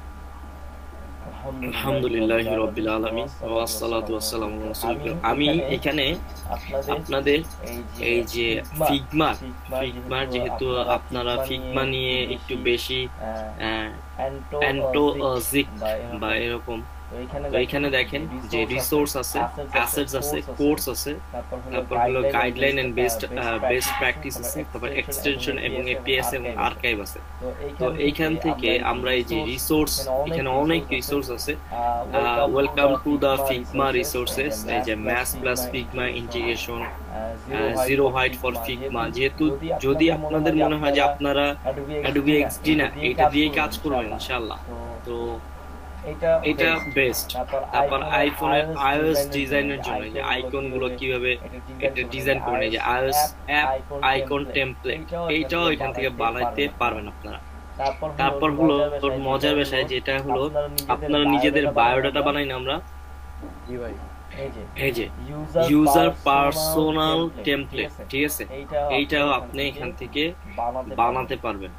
Speaker 10: আলহামদুলিল্লাহ রাব্বিল আলামিন ওয়া আসসালাতু ওয়াসসালামু আলা রাসূলিল্লাহ। আমি এখানে আপনাদের এই যে ফিগমার যেহেতু আপনারা ফিগমা নিয়ে একটু বেশি অ্যান্টোজিক বা এরকম, তো এখানে দেখেন যে রিসোর্স আছে, অ্যাসেটস আছে, কোর্স আছে, তারপর হলো গাইডলাইন এন্ড বেস্ট প্র্যাকটিস আছে, তারপর এক্সটেনশন এবং এপিএস এবং আর্কাইভ আছে। তো এইখান থেকে আমরা এই যে রিসোর্স, এখানে অনেক রিসোর্স আছে। Welcome to the Figma resources, এই যে math plus Figma integration, zero height for Figma. যেহেতু যদি আপনাদের মনে হয় যে আপনারা অ্যাডোবি এক্সডি না, এটা দিয়েই কাজ করবেন ইনশাআল্লাহ, তো এটা বেস্ট। তারপর আইফোনের আইওএস ডিজাইনের জন্য যে আইকন গুলো কিভাবে এটা ডিজাইন করবেন, এই যে আইওএস অ্যাপ আইকন টেমপ্লেট, এইটাও এখান থেকে বানাইতে পারবেন আপনারা। তারপর হলো মজার বিষয় যেটা হলো আপনারা নিজেদের বায়োডাটা বানাই না আমরা, এই যে ইউজার পার্সোনাল টেমপ্লেট, ঠিক আছে, এইটাও আপনি এখান থেকে বানাতে পারবেন,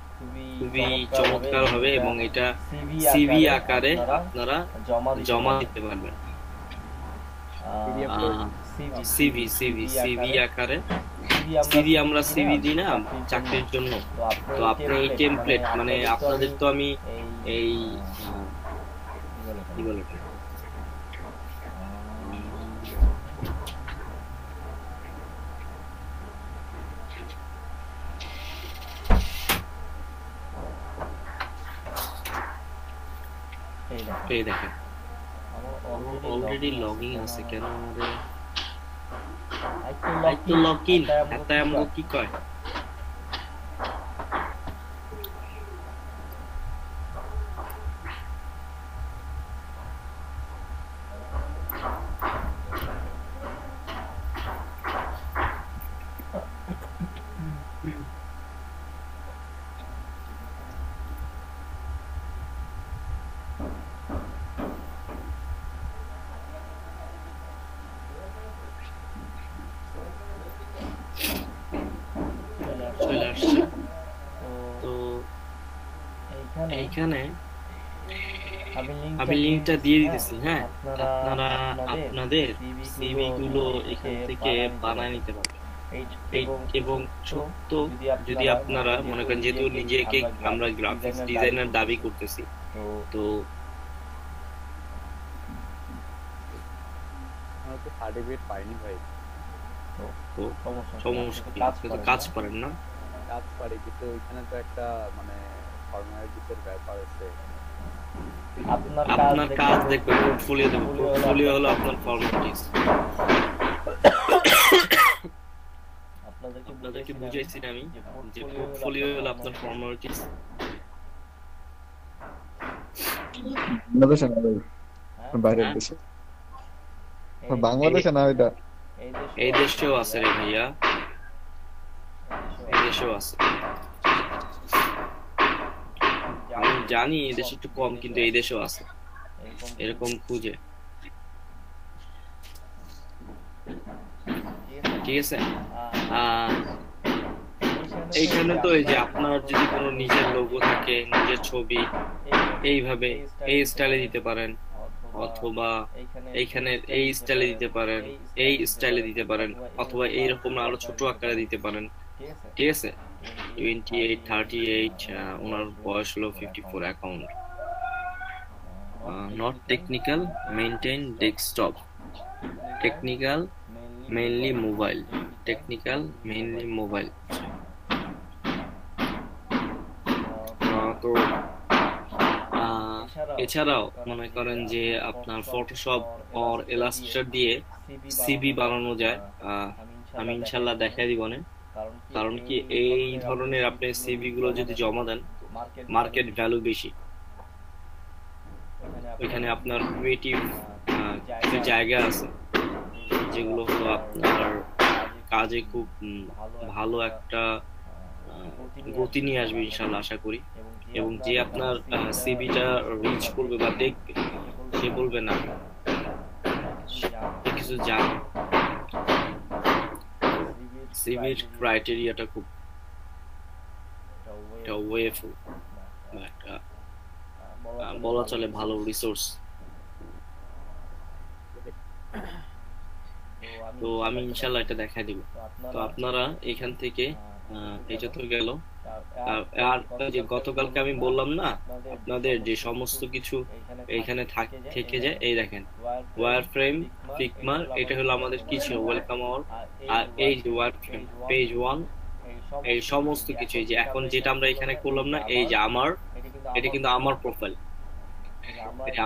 Speaker 10: খুবই চমৎকার হবে এবং এটা সিভি আকারে আপনারা জমা দিতে পারবেন। সিভি আকারে, সিভি আমরা সিভি দিই না চাকরির জন্য, তো আপনি এই টেমপ্লেট মানে আপনাদের তো আমি এই কি বলে এই দেখেন অলরেডি লগইন আছে, কেন আমাদের একটু লগইন এটা আমরা কি কয় চলে আসছে। তো এইখানে আমি লিংকটা দিয়ে দিতেছি, হ্যাঁ, আপনারা আপনাদের সিভি গুলো এখান থেকে বানায় নিতে পারবেন। এবং সত্য যদি আপনারা মনে করেন যেহেতু নিজেকে আমরা গ্রাফিক্স ডিজাইনার দাবি করতেছি, তো
Speaker 1: সার্টিফিকেট পাইনি ভাই,
Speaker 10: তো সমস্যা কাজ করেন না,
Speaker 1: কাজ পারি, কিন্তু ওইখানে তো একটা মানে ফর্মালিটিসের ব্যাপার আছে।
Speaker 10: আপনার কাজ দেখবেন, পোর্টফোলিও দেখবেন, পোর্টফোলিও হলো আপনার ফর্মালিটিস। আপনাদেরকে বুঝাইছি না আমি যে পোর্টফোলিও হলো আপনার ফর্মালিটিস।
Speaker 5: বাংলাদেশে না ভাই, বাইরের দেশে, বাংলাদেশে না, এটা
Speaker 10: এই দেশেও আছে রে ভাইয়া, এই দেশেও আছে, আমি জানি এই দেশে একটু কম, কিন্তু এই দেশেও আছে এরকম খুঁজে, ঠিক আছে। এইখানে তো এই যে আপনার যদি কোনো নিজের লোগো থাকে, নিজের ছবি, এইভাবে এই স্টাইলে দিতে পারেন, অথবা এইখানে এই স্টাইলে দিতে পারেন, এই স্টাইলে দিতে পারেন, অথবা এইরকম আরো ছোট আকারে দিতে পারেন, ঠিক আছে। 28 38 ওনার বয়স হলো 54, account not technical, maintain desktop, technical mainly mobile, technical mainly mobile. তো এছাড়াও মনে করেন যে আপনার ফটোশপ অর ইলাস্ট্রেটর দিয়ে সিভি বানানো যায়, আমি ইনশাল্লাহ দেখাই দিব না, কারণ কি এই ধরনের আপনি সিভি গুলো যদি জমা দেন মার্কেট ভ্যালু বেশি, ওইখানে আপনার ক্রিয়েটিভ কিছু জায়গা আছে যেগুলো হলো আপনার কাজে খুব ভালো একটা গতি নিয়ে আসবে ইনশাল্লাহ আশা করি। এবং যে আপনার সিভিটা রিচ করবে বা দেখবে সে বলবে না কিছু জানে, সিভির ক্রাইটেরিয়াটা খুব একটা ওয়েফুল বা একটা বলা চলে ভালো রিসোর্স। তো আমি ইনশাল্লাহ এটা দেখাই দিব। তো আপনারা এখান থেকে এটা তো গেল। আর যে গতকালকে আমি বললাম না আপনাদের যে সমস্ত কিছু এখানে থেকে যায়, এই দেখেন ওয়্যার ফ্রেম, ফিগমা, এটা হলো আমাদের কি ছিল ওয়েলকাম অল, আর এই যে ওয়্যার ফ্রেম পেজ 1, এই সমস্ত কিছু এই যে এখন যেটা আমরা এখানে করলাম না, এই যে আমার এটা কিন্তু আমার প্রোফাইল,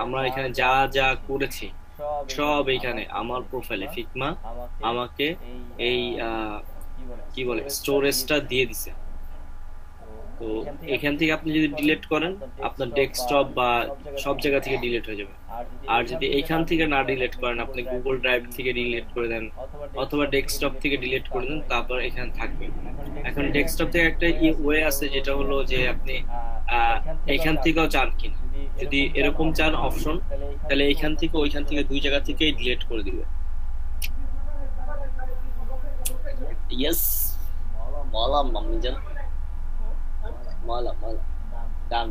Speaker 10: আমরা এখানে যা যা করেছি সব এখানে আমার প্রোফাইলে ফিগমা আমাকে এই কি বলে স্টোরেজটা দিয়ে দিছে। তো এখান থেকে আপনি যদি ডিলিট করেন আপনার ডেস্কটপ বা সব জায়গা থেকে ডিলিট হয়ে যাবে। আর যদি এখান থেকে না ডিলিট করেন, আপনি গুগল ড্রাইভ থেকে ডিলিট করে দেন অথবা ডেস্কটপ থেকে ডিলিট করে দেন, তারপর এখানে থাকবে। এখন ডেস্কটপ থেকে একটা ওয়ে আছে যেটা হলো যে আপনি এখান থেকেও চান কিনা, যদি এরকম চান অপশন, তাহলে এখান থেকে ওইখান থেকে দুই জায়গা থেকে ডিলিট করে দিবে। ইয়েস মালা মাম্মি জান, মালা মালা ডান।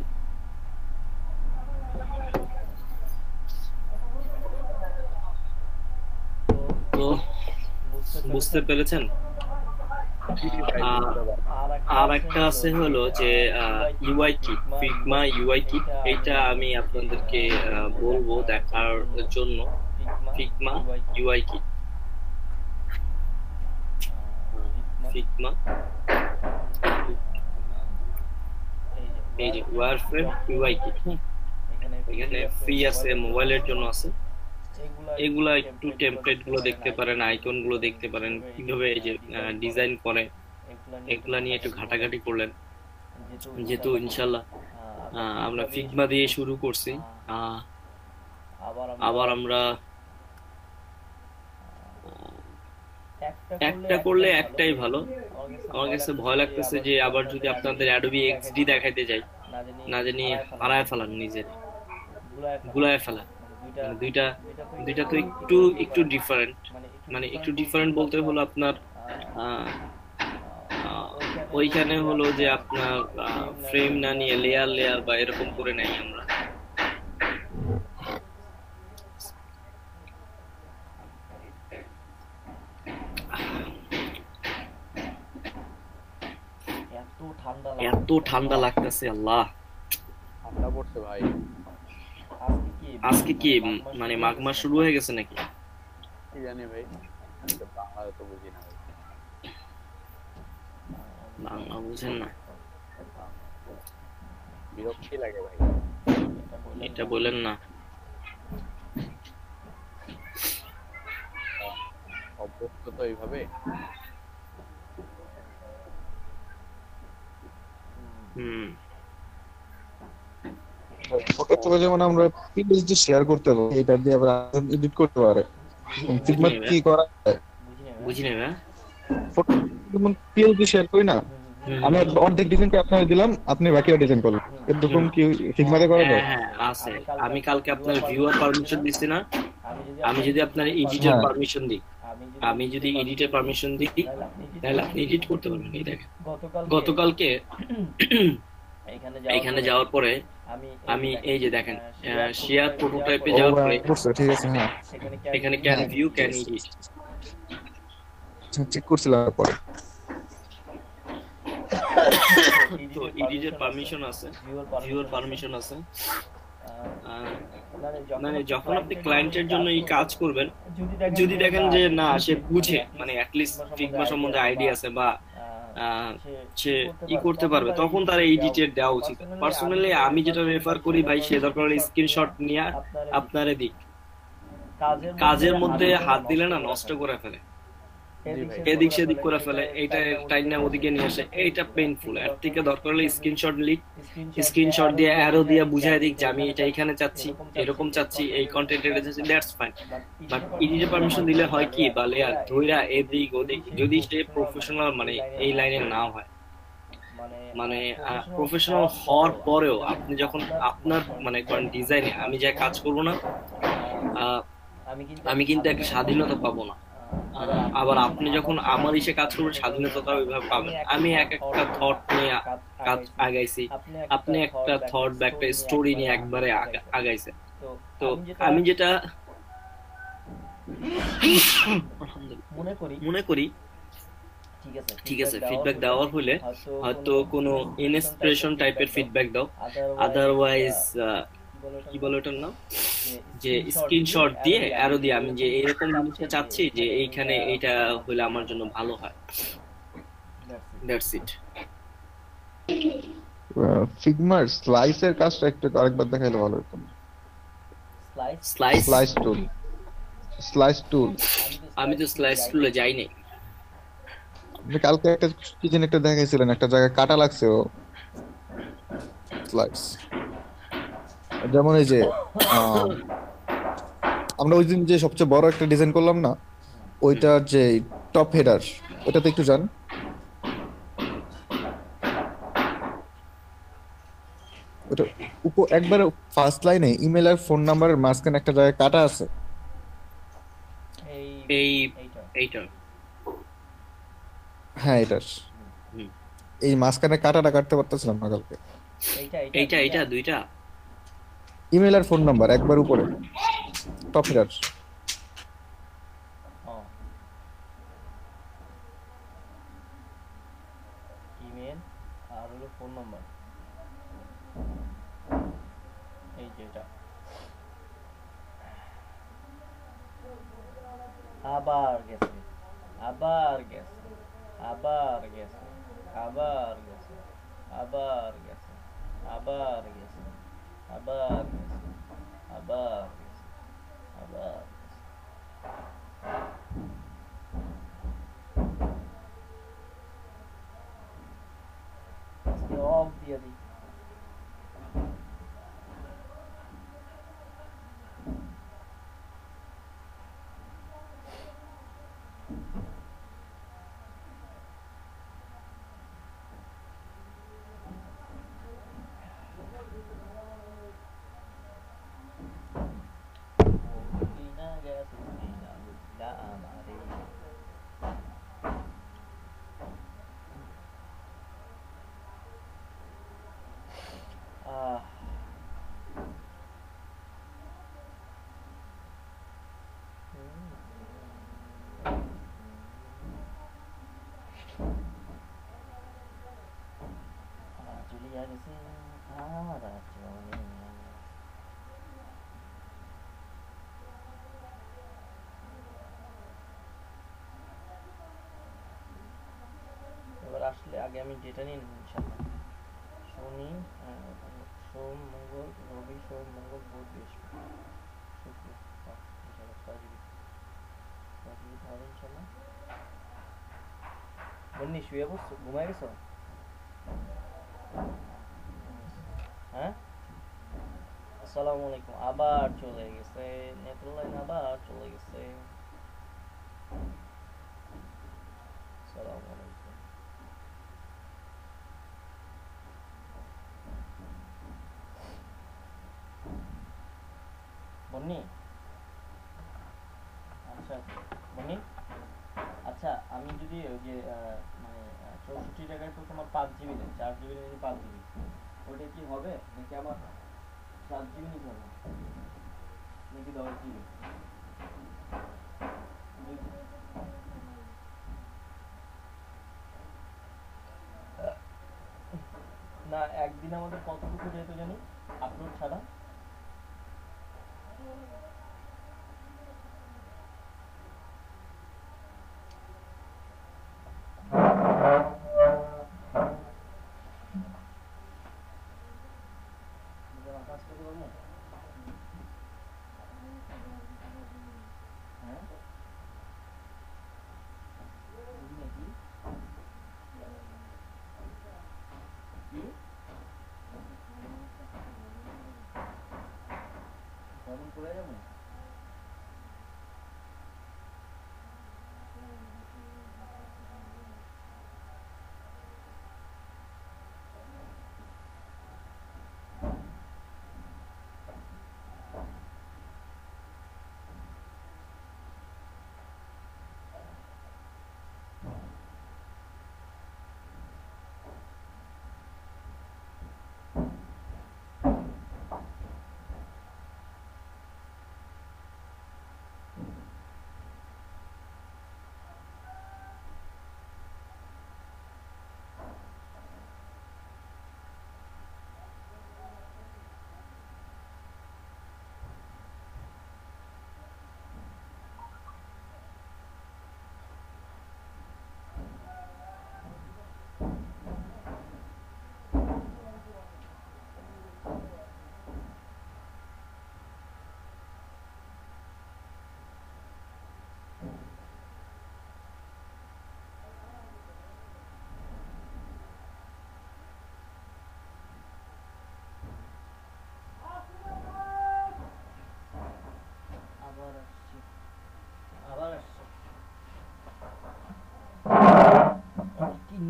Speaker 10: তো বুঝতে পেরেছেন? আর একটা আছে হলো যে UI kit, Figma UI kit, এটা আমি আপনাদেরকে বলবো দেখার জন্য। ফিগমা ইউআই কিট, ফিগমা এই যে ওয়্যারফ্রেম ইউআই কিট, এখানে ফ্রি আছে, মোবাইলের জন্য আছে। এগুলা একটু টেমপ্লেট গুলো দেখতে পারেন, আইকন গুলো দেখতে পারেন, কিভাবে এই যে ডিজাইন করে, এগুলা নিয়ে একটু ঘাটাঘাটি করলেন। যেহেতু ইনশাল্লাহ আমরা ফিগমা দিয়ে শুরু করছি, আবার আমরা একটা করলে একটাই ভালো। আমার কাছে ভয় লাগতেছে যে আবার যদি আপনাদের অ্যাডোবি এক্সডি দেখাইতে যাই, না জানি হারায় ফেলান, নিজের গুলায় ফেলান। দুইটা তো একটু ডিফারেন্ট, মানে একটু ডিফারেন্ট বলতে হলো আপনার ওইখানে হলো যে আপনার ফ্রেম না নিয়ে লেয়ার বা এরকম করে নেই আমরা। এত ঠান্ডা লাগতেছে, আল্লাহ
Speaker 1: ঠান্ডা পড়ছে ভাই।
Speaker 10: আজকে কি মানে মাঘ মাস শুরু হয়ে গেছে নাকি?
Speaker 1: কি জানি ভাই, বাংলা তো বুঝি না ভাই।
Speaker 10: বাংলা বুঝেন না?
Speaker 1: বিরক্তি লাগে ভাই।
Speaker 10: এটা বলেন না।
Speaker 1: অভ্যস্ত তো এইভাবে।
Speaker 8: ফটো তো যেমন আমরা পিএইচডি শেয়ার করতে পারি, এটা দিয়ে আবার এডিট করতে পারে। ফিগমা কি করা যায়
Speaker 10: বুঝি না না।
Speaker 8: ফটো যেমন পিএইচডি শেয়ার করি না, আমি অর্ধেক ডিজাইনকে আপনাকে দিলাম, আপনি বাকিটা ডিজাইন করলেন, এরকম কি ফিগমাতে করা যায়?
Speaker 10: হ্যাঁ আছে। আমি কালকে আপনার ভিউয়ার পারমিশন দিচ্ছি না, আমি যদি আপনার এডিটর পারমিশন দিই, আমি যদি এডিটের পারমিশন দিই তাহলে আপনি এডিট করতে পারবেন। এই দেখেন গতকালকে এখানে যাওয়ার পরে আমি এই যে দেখেন শেয়ার প্রোটোটাইপে যাওয়ার পরে
Speaker 8: ঠিক আছে, হ্যাঁ
Speaker 10: এখানে can view can edit
Speaker 8: check করছিলাম। পরে
Speaker 10: তো এডিটের পারমিশন আছে, ভিউয়ার পারমিশন আছে। মানে যখন আপনি ক্লায়েন্টের জন্য এই কাজ করবেন, যদি দেখেন যে না সে বুঝে, মানে অ্যাটলিস্ট ফিগমা সম্বন্ধে আইডিয়া আছে বা সে ই করতে পারবে, তখন তার এডিটের দেওয়া উচিত। পার্সোনালি আমি যেটা রেফার করি ভাই, সে দরকার হলে স্ক্রিনশট নিয়ে আপনারে দিক, কাজের মধ্যে হাত দিলে না নষ্ট করে ফেলে, এদিক সেদিক করে ফেলে, এইটা টাইম না ওদিকে নিয়ে আসে, এইটা পেইনফুল। এর থেকে দরকার হলে স্ক্রিনশট লিখ, স্ক্রিনশট দিয়ে অ্যারো দিয়ে বুঝাই দিক যে আমি এটা এখানে চাচ্ছি, এরকম চাচ্ছি, এই কন্টেন্টের চাচ্ছি, দ্যাটস ফাইন। বাট এডিটের পারমিশন দিলে হয় কি, বা লেয়ার ধইরা এদিক ওদিক, যদি সে প্রফেশনাল মানে এই লাইনে না হয়,
Speaker 3: মানে প্রফেশনাল হওয়ার পরেও আপনি যখন আপনার মানে করেন ডিজাইনে আমি যা কাজ করব না, আমি কিন্তু একটা স্বাধীনতা পাবো না। আবার আপনি যখন আমার ইসে কাজ করবেন স্বাধীনতাটা ওইভাবে পাবেন। আমি এক একটা থট নিয়ে কাজ আগাইছি, আপনি একটা থট বা একটা স্টোরি নিয়ে একবারে আগাইছেন। তো আমি যেটা মনে করি ঠিক আছে, ফিডব্যাক দেওয়ার হলে হয়তো কোনো ইনস্পিরেশন টাইপের ফিডব্যাক দাও, আদারওয়াইজ কি বলে ওটার নাম, যে স্ক্রিনশট দিয়ে আরো দিয়ে আমি যে এরকম জিনিসটা চাচ্ছি যে এইখানে এইটা হলে আমার জন্য ভালো হয়। That's it.
Speaker 8: ফিগমার স্লাইসের কাজটা একটু আরেকবার দেখাইলে ভালো হতো। স্লাইস টুল
Speaker 3: আমি তো স্লাইস টুলে যাই নাই।
Speaker 8: আপনি কালকে একটা কি যেন একটা দেখাইছিলেন, একটা জায়গায় কাটা লাগছে ও স্লাইস। যেমন এই যে আমরা ওই দিন যে সবচেয়ে বড় একটা ডিজাইন করলাম না, ওইটার যে টপ হেডার, ওটাতে একটু যান। ওটা একবারে ফার্স্ট লাইনে ইমেল আর ফোন নাম্বারের মাঝখানে একটা জায়গায় কাটা আছে।
Speaker 3: এইটা
Speaker 8: হ্যাঁ, এটার এই মাঝখানে কাটাটা কাটতে পারতেছিলাম না কালকে।
Speaker 3: এইটা দুইটা
Speaker 8: ইমেল আর ফোন নাম্বার একবার উপরে টপ হেডার।
Speaker 6: ইমেল আর হলো ফোন নাম্বার, এই যেটা আবার গেছে আবার গেছে আবার গেছে আবার গেছে আবার গেছে আবার গেছে আবার গেছে আবার গেছে আবার আজকে অফ দিয়ে দিই। এবার আসলে আগে আমি ডেটা নিয়ে নেব ইনশাআল্লাহ। শনি, সোম, মঙ্গল, রবি, সোম, মঙ্গল, বুধ, বৃহস্পতি, শুক্র, ইনশাআল্লাহ 6 জিবি তাহলে ইনশাআল্লাহ। বন্নি শুয়ে বসছো, ঘুমায় গেছো? হ্যাঁ, আসসালামু আলাইকুম। আবার চলে গেছে নেত্রলাইন, আবার চলে গেছে। আসসালামু আলাইকুম। বন্নি, আচ্ছা বন্নি, আচ্ছা আমি যদি ওই যে মানে 64 টাকায় তো তোমার 5 জিবি নেই, 4 জিবি নিলে 5 জিবি, ওটা কি হবে নাকি আমার 7 জিবি নিতে হবে নাকি 10 জিবি? না, একদিন আমাদের কতটুকু যেত জানি আপলোড ছাড়া?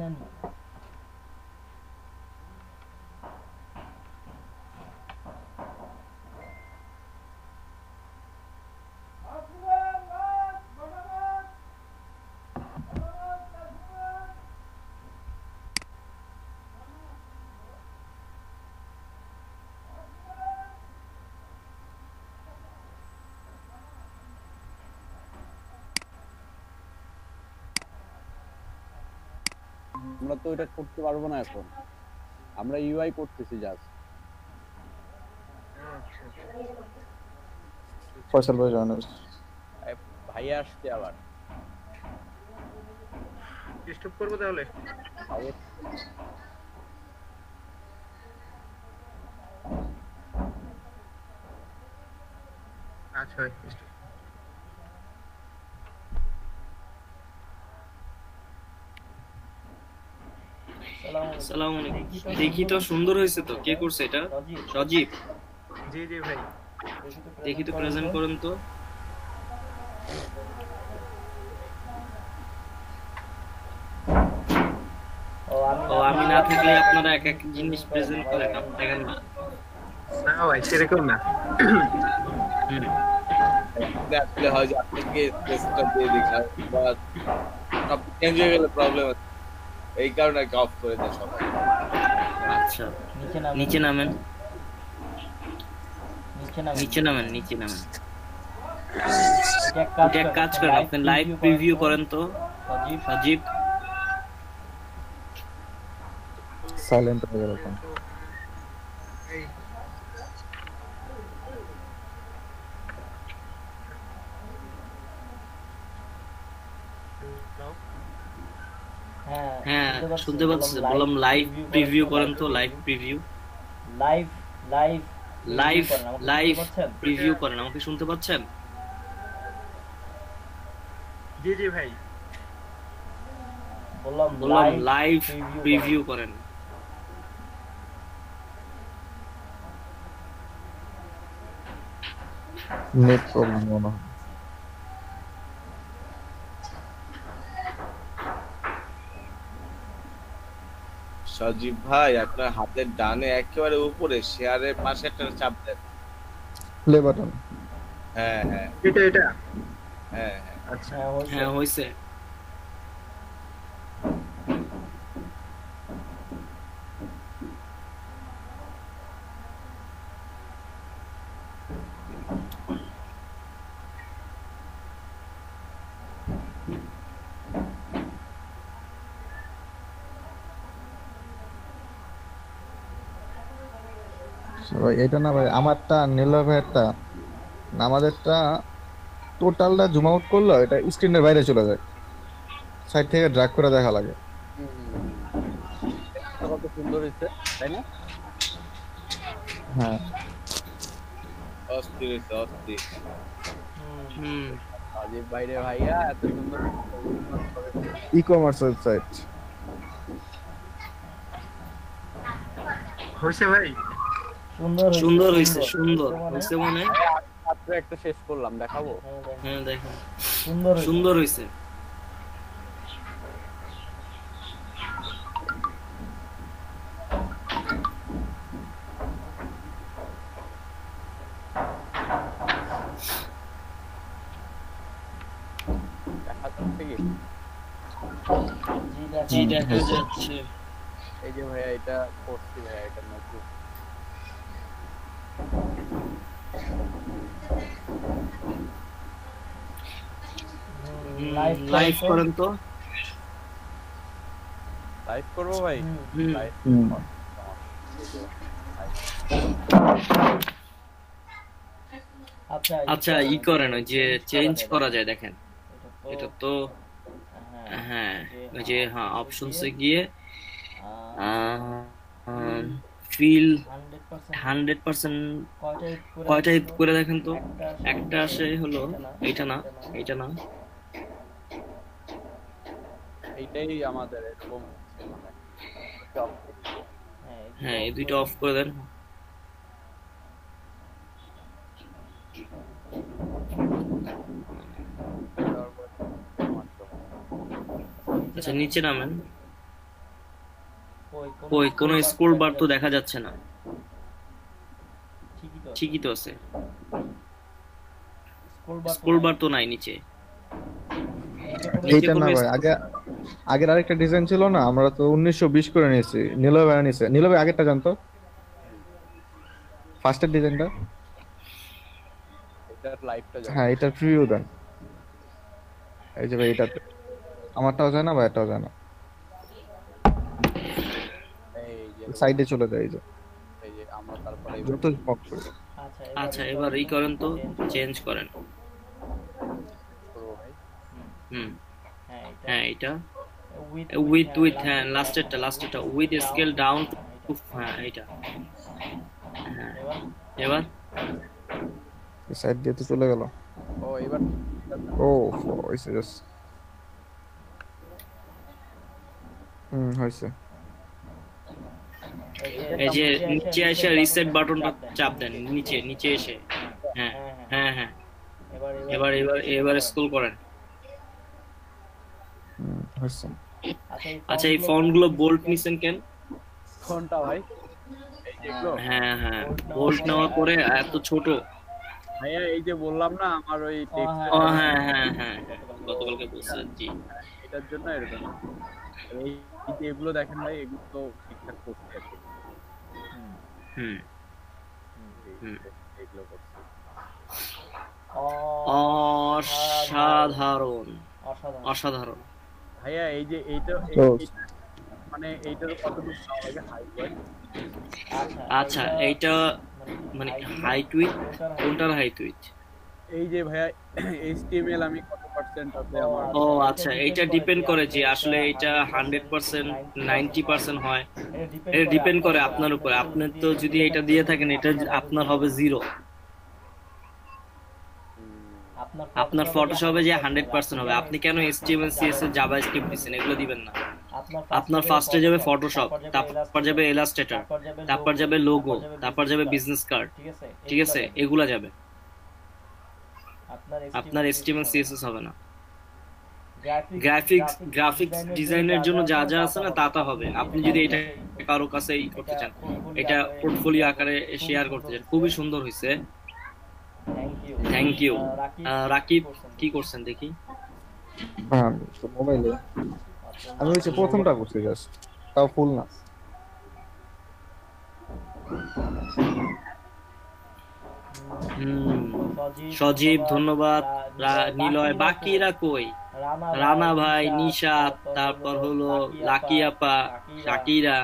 Speaker 6: নানি
Speaker 1: আমরা তো এটা করতে পারবো না এখন, আমরা ইউআই করতেছি জাস্ট।
Speaker 8: ফয়সাল ভাই জানেন
Speaker 1: ভাইয়া আসছে আবার,
Speaker 11: স্টপ করবো তাহলে। আচ্ছা স্টপ।
Speaker 10: আসসালামু আলাইকুম। দেখি তো সুন্দর হয়েছে তো, কে করছে এটা? সজীব।
Speaker 11: জি জি ভাই,
Speaker 10: দেখি তো প্রেজেন্ট করুন তো। ও আমি না থাকলে আপনারা এক এক জিনিস প্রেজেন্ট করেন, আপনি দেখেন না।
Speaker 11: না ভাই সেরকম না।
Speaker 2: আসলে হয় যে আপনাকে স্পেসটা দিয়ে দিই বা সব চেঞ্জ হয়ে গেলে প্রবলেম আছে, এই কারণে আর কি অফ করে দেয় সবাই।
Speaker 10: আচ্ছা নিচে নামেন, নিচে নামেন, নিচে নামেন। এটা এক কাজ করেন, আপনি লাইভ প্রিভিউ করেন তো সজীব।
Speaker 8: সাইলেন্ট হয়ে গেল এখন।
Speaker 10: হ্যাঁ শুনতে পাচ্ছি, বললাম লাইভ প্রিভিউ করেন তো, live preview.
Speaker 6: Live live
Speaker 10: live live preview করেন, আমাকে শুনতে পাচ্ছেন?
Speaker 11: জি জি ভাই,
Speaker 10: বললাম লাইভ প্রিভিউ করেন।
Speaker 8: নেট প্রবলেম মনে হয়।
Speaker 2: সজীব ভাই আপনার হাতের ডানে একেবারে উপরে শেয়ারের পাশে একটা চাপ দেন।
Speaker 8: Play button.
Speaker 2: হ্যাঁ হ্যাঁ
Speaker 11: এটা এটা।
Speaker 2: হ্যাঁ হ্যাঁ
Speaker 11: আচ্ছা
Speaker 10: হ্যাঁ হইছে।
Speaker 8: ভাই এটা না ভাই, আমারটা নীলা ভাইয়েরটা, আমাদেরটা টোটালটা জুম আউট করলো এটা স্ক্রিনের বাইরে চলে যায়, সাইড থেকে ড্র্যাগ করে দেখা লাগে।
Speaker 1: কত সুন্দর হয়েছে তাই না?
Speaker 8: হ্যাঁ
Speaker 2: অস্থির হয়েছে অস্থির।
Speaker 1: সজীব বাইরে ভাইয়া এত সুন্দর
Speaker 8: ই কমার্স ওয়েবসাইট
Speaker 11: হয়েছে ভাই,
Speaker 10: সুন্দর হয়েছে, সুন্দর হয়েছে মানে
Speaker 1: মাত্র একটা শেষ করলাম, দেখাবো?
Speaker 10: হ্যাঁ দেখেন সুন্দর হয়েছে।
Speaker 1: দেখা যাচ্ছে কি?
Speaker 10: জি দেখা যাচ্ছে।
Speaker 1: এই যে ভাইয়া এটা করছি ভাইয়া, এটা নতুন।
Speaker 10: লাইভ করেন তো।
Speaker 1: লাইভ করবো ভাই?
Speaker 10: আচ্ছা ই করেন, ওই যে চেঞ্জ করা যায় দেখেন, এটা তো হ্যাঁ ওই যে হ্যাঁ অপশনসে গিয়ে ফিল 100% কয়টা হিট করে দেখেন তো। একটা আসে হলো এইটা না, এইটা না,
Speaker 1: এইটাই আমাদের এরকম।
Speaker 10: হ্যাঁ এই দুইটা অফ করে দেন। আচ্ছা নিচে নামেন। কই কোনো স্কুল বার তো দেখা যাচ্ছে না। ঠিকই তো আছে, স্কুল বার তো নাই নিচে।
Speaker 8: এইটা না ভাই, আগের আরেকটা ডিজাইন ছিল না, আমরা তো 1920 করে নিয়েছি। নীলয় ভাই নিয়েছে, নীলয় ভাই আগেরটা জানতো, ফার্স্টের ডিজাইনটা।
Speaker 1: এটার লাইভটা জানো?
Speaker 8: হ্যাঁ, এটার প্রিভিউ দেন। এই যে ভাই, এটা আমারটাও যায় না ভাই, এটাও যায় না।
Speaker 1: এই যে
Speaker 8: সাইডে চলে যায়।
Speaker 1: এই যে আমরা তারপরে
Speaker 8: যত পপ করে।
Speaker 10: আচ্ছা এবার ই করেন তো, চেঞ্জ করেন।
Speaker 1: করবো ভাই।
Speaker 10: হ্যাঁ এটা উইথ হ্যাঁ লাস্টেরটা উইথ স্কেল ডাউন টু, হ্যাঁ এটা। হ্যাঁ এবার
Speaker 8: সাইড দিয়ে তো চলে গেল।
Speaker 1: ও এবার
Speaker 8: ও হইছে জাস্ট। হইছে।
Speaker 10: এই যে নিচে এসে রিসেট বাটনটা চাপ দেন, নিচে এসে। হ্যাঁ হ্যাঁ হ্যাঁ এবার স্ক্রল করেন।
Speaker 8: হইছে।
Speaker 10: আচ্ছা এই ফন্ট গুলো বোল্ড নিছেন কেন?
Speaker 1: কোনটা ভাই? এই দেখলো?
Speaker 10: হ্যাঁ বোল্ড নেওয়ার পরে এত ছোট।
Speaker 1: ভাইয়া এই যে বললাম না আমার ওই টেক্সট,
Speaker 10: ও হ্যাঁ গতকালকে বলছিলেন জি,
Speaker 1: এটার জন্য এরকম। এই যে এগুলো দেখেন ভাই, এগুলো তো ঠিকঠাক করতে আছে। এগুলো করতে
Speaker 10: অসাধারণ।
Speaker 1: ভাইয়া এই যে এইটা মানে এইটার কতটুকু লাগে হাইট হয়?
Speaker 10: আচ্ছা এইটা মানে হাইট উইথ, কোনটার হাইট উইথ?
Speaker 1: এই যে ভাইয়া HTML আমি কত পার্সেন্ট আছে আমার?
Speaker 10: ও আচ্ছা এইটা ডিপেন্ড করে যে আসলে এটা 100% 90% হয়, এটা ডিপেন্ড করে আপনার উপরে। আপনি তো যদি এটা দিয়ে থাকেন এটা আপনার হবে 0। আপনার ফটোশপে যে 100% হবে। আপনি কেন HTML CSS জাভাস্ক্রিপ্ট দিবেন? এগুলো দিবেন না। আপনার ফার্স্টে যাবে ফটোশপ, তারপর যাবে ইলাস্ট্রেটর, তারপর যাবে লোগো, তারপর যাবে বিজনেস কার্ড, ঠিক আছে? এগুলা যাবে। আপনার HTML CSS হবে না। গ্রাফিক্স ডিজাইনের জন্য যা যা আছে না তা হবে। আপনি যদি এটা কারো কাছে করতে চান, এটা পোর্টফোলিও আকারে শেয়ার করতে চান, খুবই সুন্দর হয়েছে। Thank you. রাকিব কি করছেন দেখি?
Speaker 8: হ্যাঁ মোবাইলে আমি হচ্ছে প্রথমটা করছি জাস্ট, তাও ফুল না।
Speaker 10: সজীব ধন্যবাদ। নিলয়, বাকিরা কই? রানা ভাই, নিশাত, তারপর হলো লাকি আপা, শাকিরা।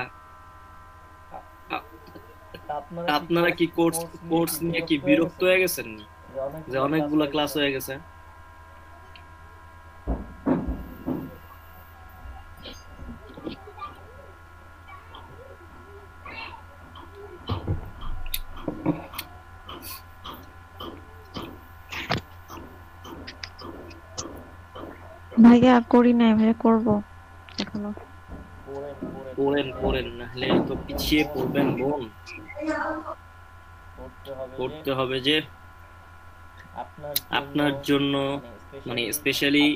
Speaker 10: আপনারা কি কোর্স নিয়ে কি বিরক্ত হয়ে গেছেন যে অনেকগুলো ক্লাস হয়ে গেছে?
Speaker 7: ভাইয়া করি নাই, ভাইয়া করবো এখনো।
Speaker 10: পড়েন নাহলে তো পিছিয়ে পড়বেন বোন। করতে হবে যে আপনার জন্য, মানে স্পেশালি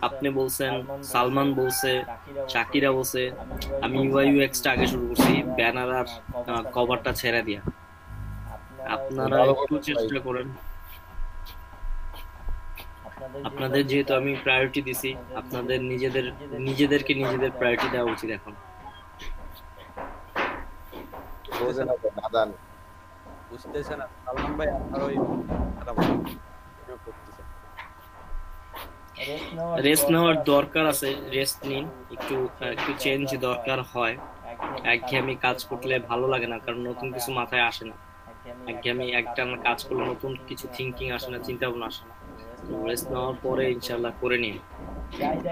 Speaker 10: আপনি বলছেন, সালমান বলছে, শাকিরা বলছে। আমি UI UX টা আগে শুরু করছি, ব্যানার আর কভারটা ছেড়ে দিয়া। আপনারা একটু চেষ্টা করেন। আপনাদের যেহেতু আমি প্রায়োরিটি দিছি, আপনাদের নিজেদেরকে নিজেদের প্রায়োরিটি দেওয়া উচিত এখন।
Speaker 1: বুঝতেছেন সালমান ভাই, আপনার ওই
Speaker 10: রেস্ট নেওয়ার দরকার আছে, রেস্ট নিন। একটু চেঞ্জ দরকার হয়। একঘেয়েমি কাজ করলে ভালো লাগে না, কারণ নতুন কিছু মাথায় আসে না। একঘেয়েমি একটানা কাজ করলে নতুন কিছু থিঙ্কিং আসে না, চিন্তা ভাবনা আসে না। তো রেস্ট নেওয়ার পরে ইনশাল্লাহ করে নিন।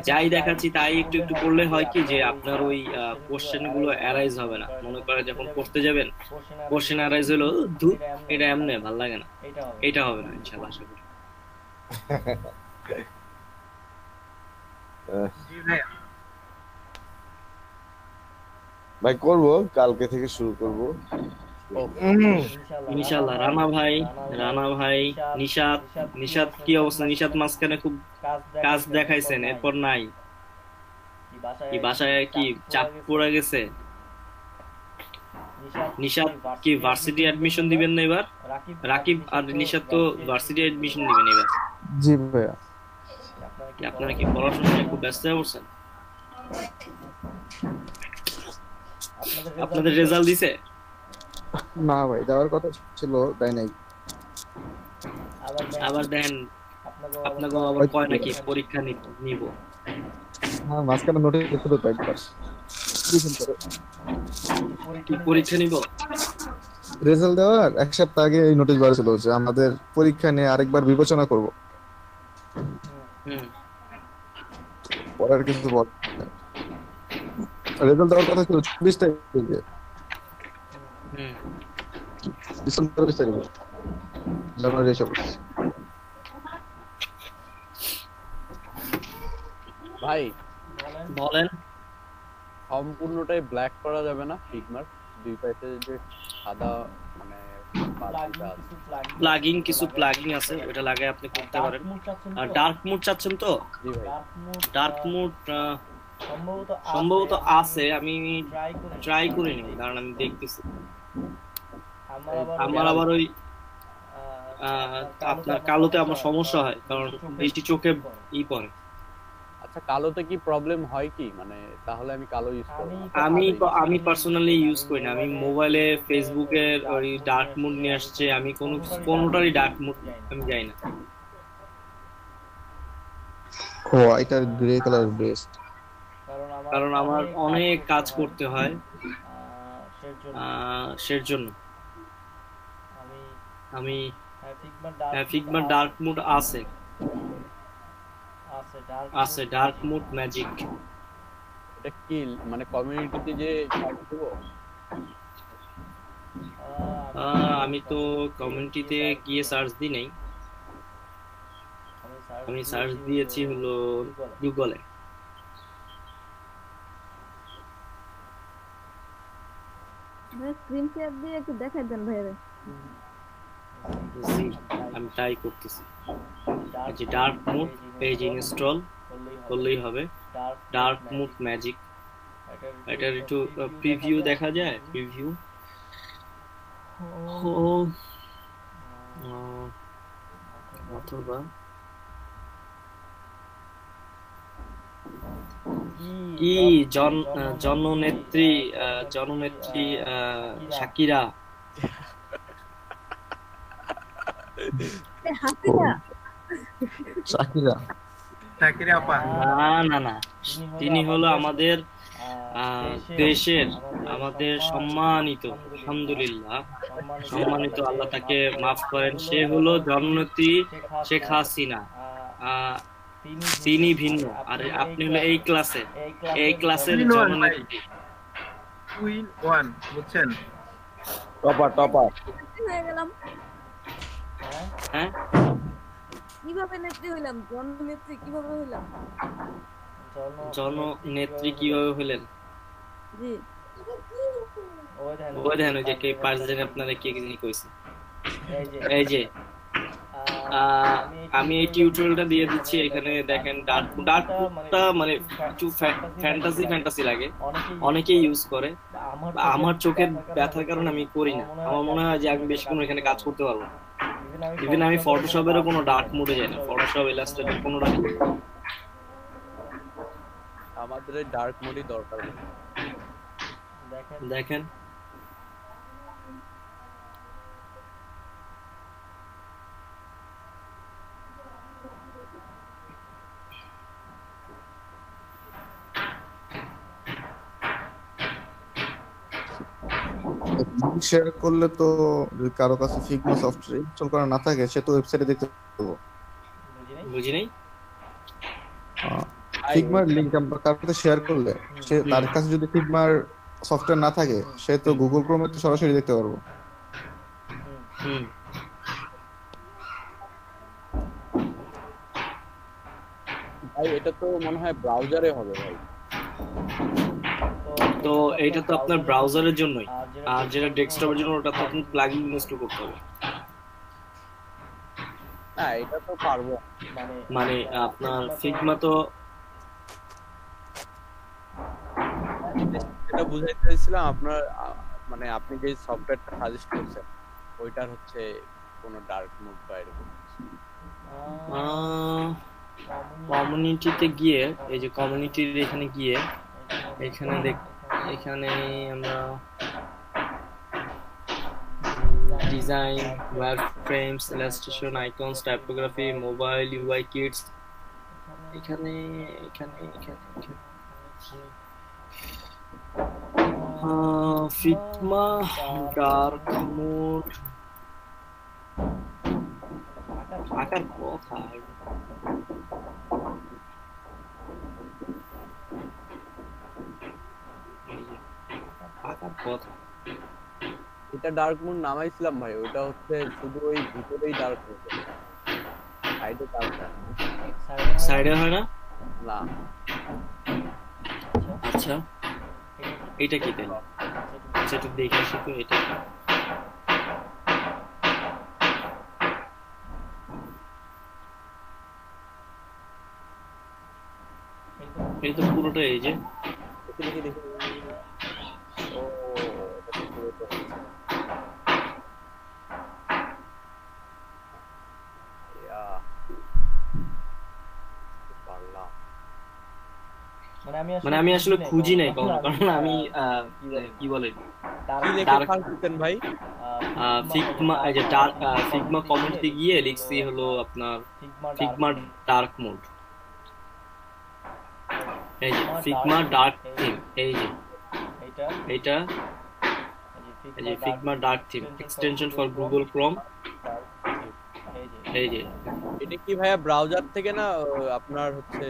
Speaker 10: যাই দেখাচ্ছি তাই একটু একটু করলে হয় কি যে আপনার ওই কোশ্চেন গুলো অ্যারাইজ হবে না। মনে করে যখন পড়তে যাবেন কোশ্চেন অ্যারাইজ হলো, ধুর এটা এমনি ভালো লাগে না, এটা হবে না ইনশাল্লাহ, আশা করি।
Speaker 2: ভাই করব, কালকে থেকে শুরু করব
Speaker 10: ইনশাআল্লাহ। রানা ভাই, নিশাত কি অবস্থা? নিশাত মাঝখানে খুব কাজ দেখাইছেন, এরপর নাই কি? বাসায় কি চাপ পড়ে গেছে? নিশাত কি ভার্সিটি অ্যাডমিশন দিবেন না এবার? রাকিব আর নিশাত তো ভার্সিটি অ্যাডমিশন দিবেন এবার।
Speaker 8: জি ভাইয়া।
Speaker 10: আপনারা কি পড়াশোনা নিয়ে খুব ব্যস্ত হয়ে পড়ছেন? আপনাদের রেজাল্ট দিছে?
Speaker 8: না ভাই, দেওয়ার কথা ছিল, দেয় নাই।
Speaker 10: আবার দেখেন আপনাকে আবার কয় নাকি পরীক্ষা নিব।
Speaker 8: হ্যাঁ, মাঝখানে নোটিশ দিছিল তো একবার।
Speaker 10: কি পরীক্ষা নিব?
Speaker 8: রেজাল্ট দেওয়ার এক সপ্তাহ আগে এই নোটিশ বার ছিল যে আমাদের পরীক্ষা নিয়ে আরেকবার বিবেচনা করব। পড়ার কিন্তু রেজাল্ট দেওয়ার কথা ছিল 24 তারিখে, ডিসেম্বর 20 তারিখে। জানুয়ারি এসে পড়ছে।
Speaker 1: ভাই
Speaker 10: বলেন।
Speaker 1: সম্পূর্ণটাই ব্ল্যাক করা যাবে না ফিগমার? দুই পাশে যে সাদা মানে
Speaker 10: প্লাগিং কিছু প্লাগিং আছে, ওটা লাগাই আপনি করতে পারেন। আর ডার্ক মোড চাচ্ছেন তো?
Speaker 1: জি ভাই।
Speaker 10: ডার্ক মোড সম্ভবত আছে, আমি ট্রাই করিনি, কারণ আমি দেখতেছি। আমার আবার ওই আপনার কালোতে আমার সমস্যা হয়, কারণ এইটি চোখে পড়ে।
Speaker 1: আচ্ছা, কালোতে কি প্রবলেম হয় কি? মানে তাহলে আমি কালো ইউজ করব?
Speaker 10: আমি পার্সোনালি ইউজ করি না। আমি মোবাইলে ফেসবুকের ওই ডার্ক মোড নিয়ে আসছে, আমি কোনোটারই ডার্ক মোড আমি যাই না।
Speaker 8: ও, এটা গ্রে কালার বেস্ট।
Speaker 10: কারণ আমার অনেক কাজ করতে হয়, সেজন্য আমি ফিগমা ডার্ক মোড আছে ডার্ক মোড ম্যাজিক।
Speaker 1: এটা কি মানে কমিউনিটিতে যে দেব?
Speaker 10: আমি তো কমিউনিটিতে গিয়ে সার্চ দিই নাই, আমি সার্চ দিয়েছি হলো গুগলে।
Speaker 4: স্ক্রিন শেয়ার দিয়ে একটু দেখাই দেন ভাইরে।
Speaker 10: আমি ট্রাই করতেছি। যে ডার্ক মোড পেজ ইনস্টল করলেই হবে, ডার্ক মোড ম্যাজিক। এটার একটু প্রিভিউ দেখা যায়, প্রিভিউ। অথবা কি জননেত্রী শাকিরা।
Speaker 11: শাকিরা আপা?
Speaker 10: না, তিনি হলো আমাদের দেশের, আমাদের সম্মানিত, আলহামদুলিল্লাহ সম্মানিত, আল্লাহ তাকে মাফ করেন। সে হলো জননেত্রী শেখ হাসিনা। তিনি ভিন্ন, আর আপনি হলো এই ক্লাসের জননেত্রী।
Speaker 11: কুইন ওয়ান, বুঝছেন?
Speaker 2: টপার
Speaker 4: হয়ে গেলাম।
Speaker 10: হ্যাঁ,
Speaker 4: কিভাবে নেত্রী হইলাম? জননেত্রী কিভাবে হইলাম?
Speaker 10: জননেত্রী কিভাবে হলেন?
Speaker 4: জি,
Speaker 10: ওই দেখেন ওই যে কে পাঁচজন আপনারা কে কি কইছে। এই যে আমি এই টিউটোরিয়ালটা দিয়ে দিচ্ছি, এখানে দেখেন ডার্কটা মানে একটু ফ্যান্টাসি লাগে, অনেকেই ইউজ করে। আমার চোখের ব্যথার কারণে আমি করি না। আমার মনে হয় যে আমি বেশিক্ষণ এখানে কাজ করতে পারবো না। ইভেন আমি ফটোশপেরও কোনো ডার্ক মোডে যাই না, ফটোশপ ইলাস্ট্রেটর কোনোটা।
Speaker 1: আমাদের ডার্ক মোডই দরকার।
Speaker 10: দেখেন
Speaker 8: শেয়ার করলে তো যদি কারো কাছে ফিগমা সফটওয়্যার ইনস্টল করা না থাকে, সে তো ওয়েবসাইটে দেখতে পারবো।
Speaker 10: বুঝি নাই।
Speaker 8: ফিগমার লিংক আমরা কারোর সাথে শেয়ার করলে, সে তার কাছে যদি ফিগমার সফটওয়্যার না থাকে, সে তো গুগল ক্রোমে তো সরাসরি দেখতে পারবো।
Speaker 1: ভাই এটা তো মনে হয় ব্রাউজারে হবে ভাই।
Speaker 10: তো এইটা তো আপনার ব্রাউজারের জন্যই, আর যেটা ডেস্কটপের জন্য ওটা তো আপনি প্লাগইন ইনস্টল করতে হবে।
Speaker 1: না, এটা তো পারবো।
Speaker 10: মানে আপনার ফিগমা তো
Speaker 1: এটা বুঝাইতে চাইছিলাম আপনার মানে আপনি যে সফটওয়্যারটা সাজেস্ট করছেন ওইটার হচ্ছে কোনো ডার্ক মোড বা এরকম
Speaker 10: কমিউনিটিতে গিয়ে, এই যে কমিউনিটির এখানে গিয়ে এখানে এখানে আমরা design, wireframes, illustration, icons, typography, mobile UI kits, এখানে এখানে এখানে ফিগমা, ডার্ক মোড, আকার কোথায়? আকার কোথায়?
Speaker 1: এটা ডার্ক মোড নামাইছিলাম ভাই, ওটা হচ্ছে শুধু ওই ভিতরেই ডার্ক মোড, সাইডে ডার্ক না,
Speaker 10: সাইডে হয় না?
Speaker 1: না।
Speaker 10: আচ্ছা এটা কি তাহলে? সেটা দেখে আসি তো। এটা এই তো পুরোটা এই যে
Speaker 1: দেখি দেখি দেখি। ও এটা তো পুরো তো ইয়া পারলাম।
Speaker 10: মানে আমি আসলে খুঁজি নাই কখনো, কারণ আমি কি বলে
Speaker 1: কি লেখা ফাংশন ভাই?
Speaker 10: ফিগমা, এই যে ডার্ক ফিগমা কমিউনিটি গিয়ে লিখছি হলো আপনার ফিগমা ডার্ক মোড। এই যে ফিগমা ডার্ক থিম, এই যে এইটা এই যে Figma dark theme extension for Google Chrome. এই যে
Speaker 1: এটা কি ভাইয়া ব্রাউজার থেকে না আপনার হচ্ছে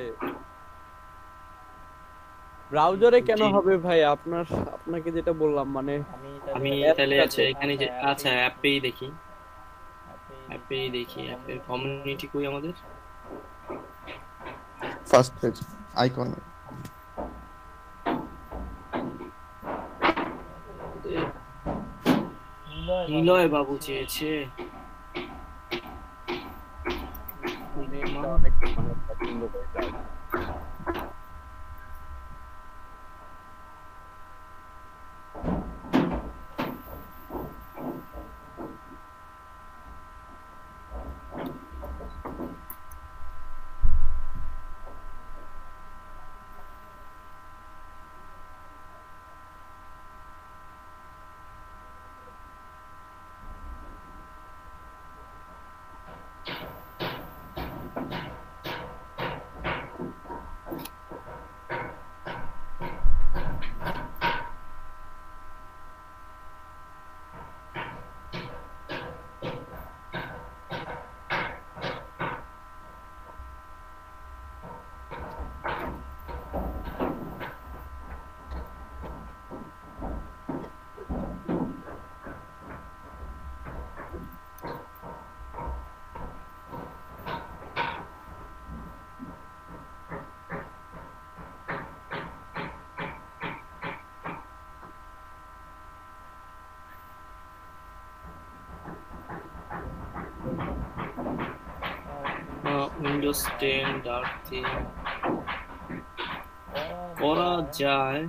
Speaker 1: ব্রাউজারে কেন হবে ভাই? আপনাকে যেটা বললাম মানে
Speaker 10: আমি তাহলে আছে এখানে যে আচ্ছা অ্যাপেই দেখি, অ্যাপের কমিউনিটি কই আমাদের?
Speaker 8: First page icon.
Speaker 10: নিলয় বাবু চেয়েছে।
Speaker 1: অনেক মানে পছন্দ করে যায়।
Speaker 10: উইন্ডোজ 10 ডার্ক থিম করা যায়।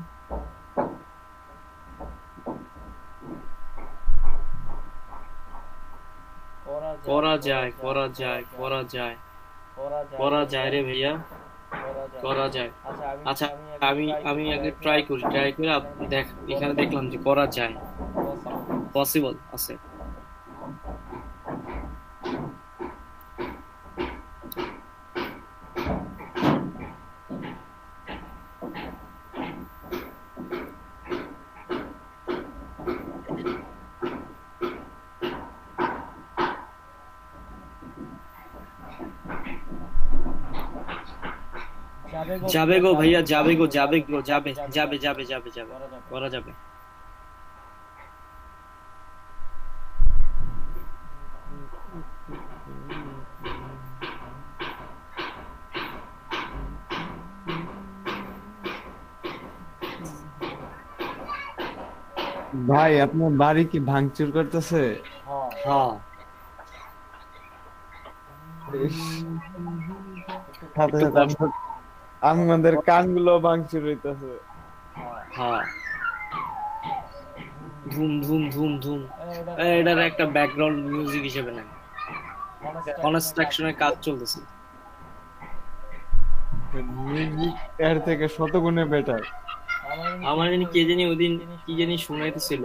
Speaker 10: করা যায় রে ভাইয়া, করা যায়। আচ্ছা আমি আগে ট্রাই করে দেখ, এখানে দেখলাম যে করা যায়, পসিবল আছে। যাবে গো ভাইয়া, যাবে করা যাবে।
Speaker 12: ভাই আপনার বাড়ি কি ভাঙচুর করতেছে?
Speaker 10: হ্যাঁ
Speaker 12: আমাদের কানগুলো ভাঙচুর হইতেছে।
Speaker 10: হ্যাঁ ধুম ধুম ধুম ধুম, এটার একটা ব্যাকগ্রাউন্ড মিউজিক হিসেবে নেন। কনস্ট্রাকশনের কাজ চলতেছে।
Speaker 12: মিউজিক এর থেকে শতগুণে বেটার।
Speaker 10: আমার জানি কে জানি ওদিন কি জানি শুনাইতেছিল,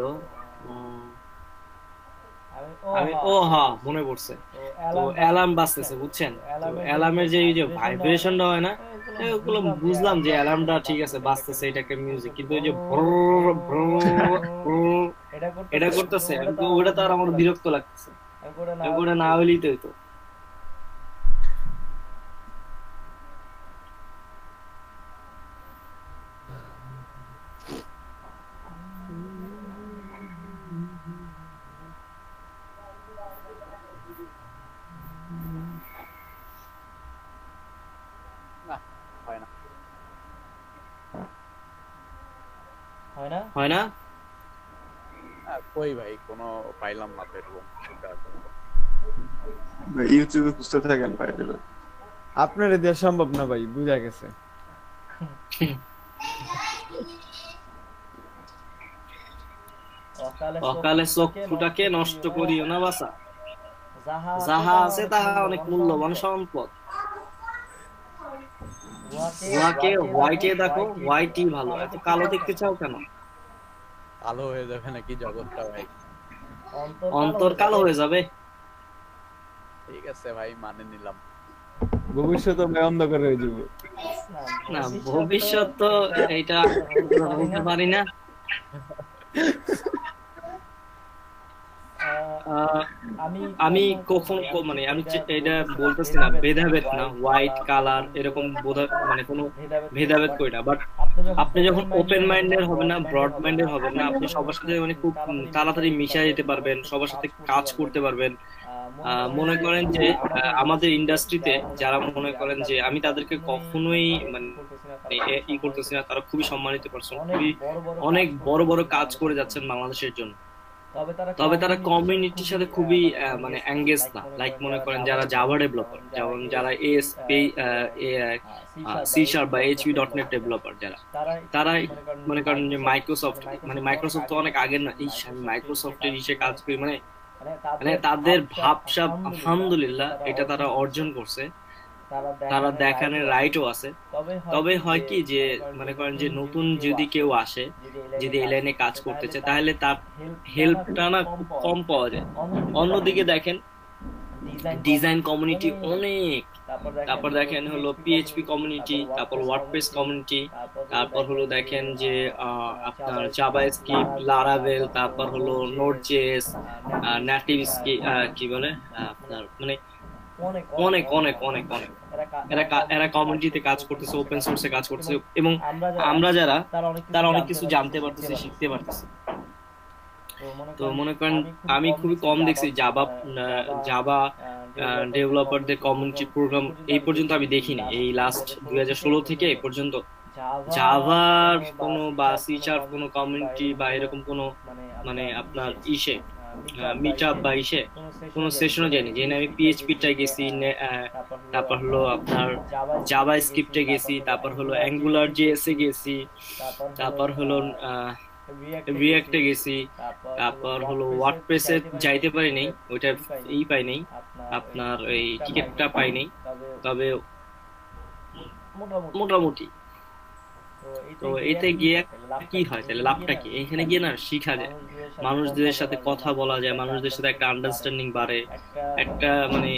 Speaker 10: আমি হ্যাঁ মনে পড়ছে। তো অ্যালার্ম বাজতেছে বুঝছেন, তো অ্যালার্মের যে ভাইব্রেশনটা হয় না, ওগুলো বুঝলাম যে অ্যালার্মটা ঠিক আছে বাজতেছে, এটা একটা মিউজিক, কিন্তু ওই যে এটা করতেছে, ওটা তো আর আমার বিরক্ত লাগতেছে, ওটা না হইলেই তো হইতো। হয় না
Speaker 1: কই ভাই কোনো পাইলাম না এরকম।
Speaker 8: ইউটিউবে খুঁজতে থাকেন পাই দেবেন।
Speaker 12: আপনার দেওয়া সম্ভব না ভাই, বুঝা গেছে।
Speaker 10: অকালে চক্ষুটাকে নষ্ট করিও না বাসা, যাহা আছে তাহা অনেক মূল্যবান সম্পদ। উহাকে হোয়াইটে দেখো, হোয়াইটই ভালো। এত কালো দেখতে চাও কেন?
Speaker 1: কালো হয়ে যাবে নাকি জগৎটা ভাই?
Speaker 10: অন্তর কালো হয়ে যাবে।
Speaker 1: ঠিক আছে ভাই, মানে নিলাম।
Speaker 12: ভবিষ্যৎ আমি অন্ধকার হয়ে যাব
Speaker 10: না, ভবিষ্যৎ তো এটা বলতে পারি না। আমি কখন মানে আমি এটা বলতেছি না ভেদাভেদ না, হোয়াইট কালার এরকম মানে কোনো ভেদাভেদ করি না, বাট আপনি যখন ওপেন মাইন্ডের হবেন না, ব্রড মাইন্ডের হবেন না, আপনি সবার সাথে মানে খুব তাড়াতাড়ি মিশে যেতে পারবেন, সবার সাথে কাজ করতে পারবেন। মনে করেন যে আমাদের ইন্ডাস্ট্রিতে যারা মনে করেন যে আমি তাদেরকে কখনোই মানে ই করতেছি না, তারা খুবই সম্মানিত পারসন, খুবই অনেক বড় বড় কাজ করে যাচ্ছেন বাংলাদেশের জন্য। তবে তারা কমিউনিটির সাথে খুবই মানে এঙ্গেজ না। লাইক মনে করেন যারা জাভা ডেভেলপার, যেমন যারা এএসপি সি শার্প বা ASP.NET ডেভেলপার, যারা তারাই মনে করেন যে মাইক্রোসফট, মানে মাইক্রোসফট তো অনেক আগের না, এই মাইক্রোসফটের ইসে কাজ করি, মানে তাদের ভাবসাব আলহামদুলিল্লাহ এটা তারা অর্জন করছে, তারা দেখানোর রাইটও আছে। তবে হয় কি যে মনে করেন যে নতুন যদি কেউ আসে, যদি এই লাইনে কাজ করতে চায়, তাহলে তার হেল্পটা না খুব কম পাওয়া যায়। অন্যদিকে দেখেন ডিজাইন কমিউনিটি অনেক, তারপর দেখেন হলো PHP কমিউনিটি, তারপর ওয়ার্ডপ্রেস কমিউনিটি, তারপর হলো দেখেন যে আপনার জাভাস্ক্রিপ্ট, লারাভেল, তারপর হলো নোড.js, নেটিভ কি বলে আপনার মানে অনেক অনেক অনেক অনেক এরা কমিউনিটিতে কাজ করতেছে, ওপেন সোর্সে কাজ করতেছে, এবং আমরা যারা তারা অনেক কিছু জানতে পারতেছি, শিখতে পারতেছি। তো মনে করেন আমি খুবই কম দেখছি জাভা ডেভেলপারদের কমিউনিটি প্রোগ্রাম এই পর্যন্ত আমি দেখিনি। এই লাস্ট 2016 থেকে এই পর্যন্ত জাভার কোনো বা সি শার্প কোনো কমিউনিটি বা এরকম কোনো মানে আপনার ইসে মিটআপ বা ইসে কোনো সেশনও যাইনি। যেখানে আমি PHP-টায় গেছি, তারপর হলো আপনার জাভাস্ক্রিপ্টে গেছি, তারপর হলো AngularJS-এ গেছি, তারপর হলো রিঅ্যাক্টে গেছি, তারপর হলো ওয়ার্ডপ্রেসে যাইতে পারি নাই, ওইটার পাই নাই, আপনার এই টিকেটটা পাই নাই, তবে মোটামুটি। তো এতে গিয়ে কি হয় তাহলে লাভটা কি? এখানে গিয়ে না শিখা যায়, মানুষদের সাথে কথা বলা যায়, মানুষদের সাথে একটা আন্ডারস্ট্যান্ডিং বাড়ে, একটা মানে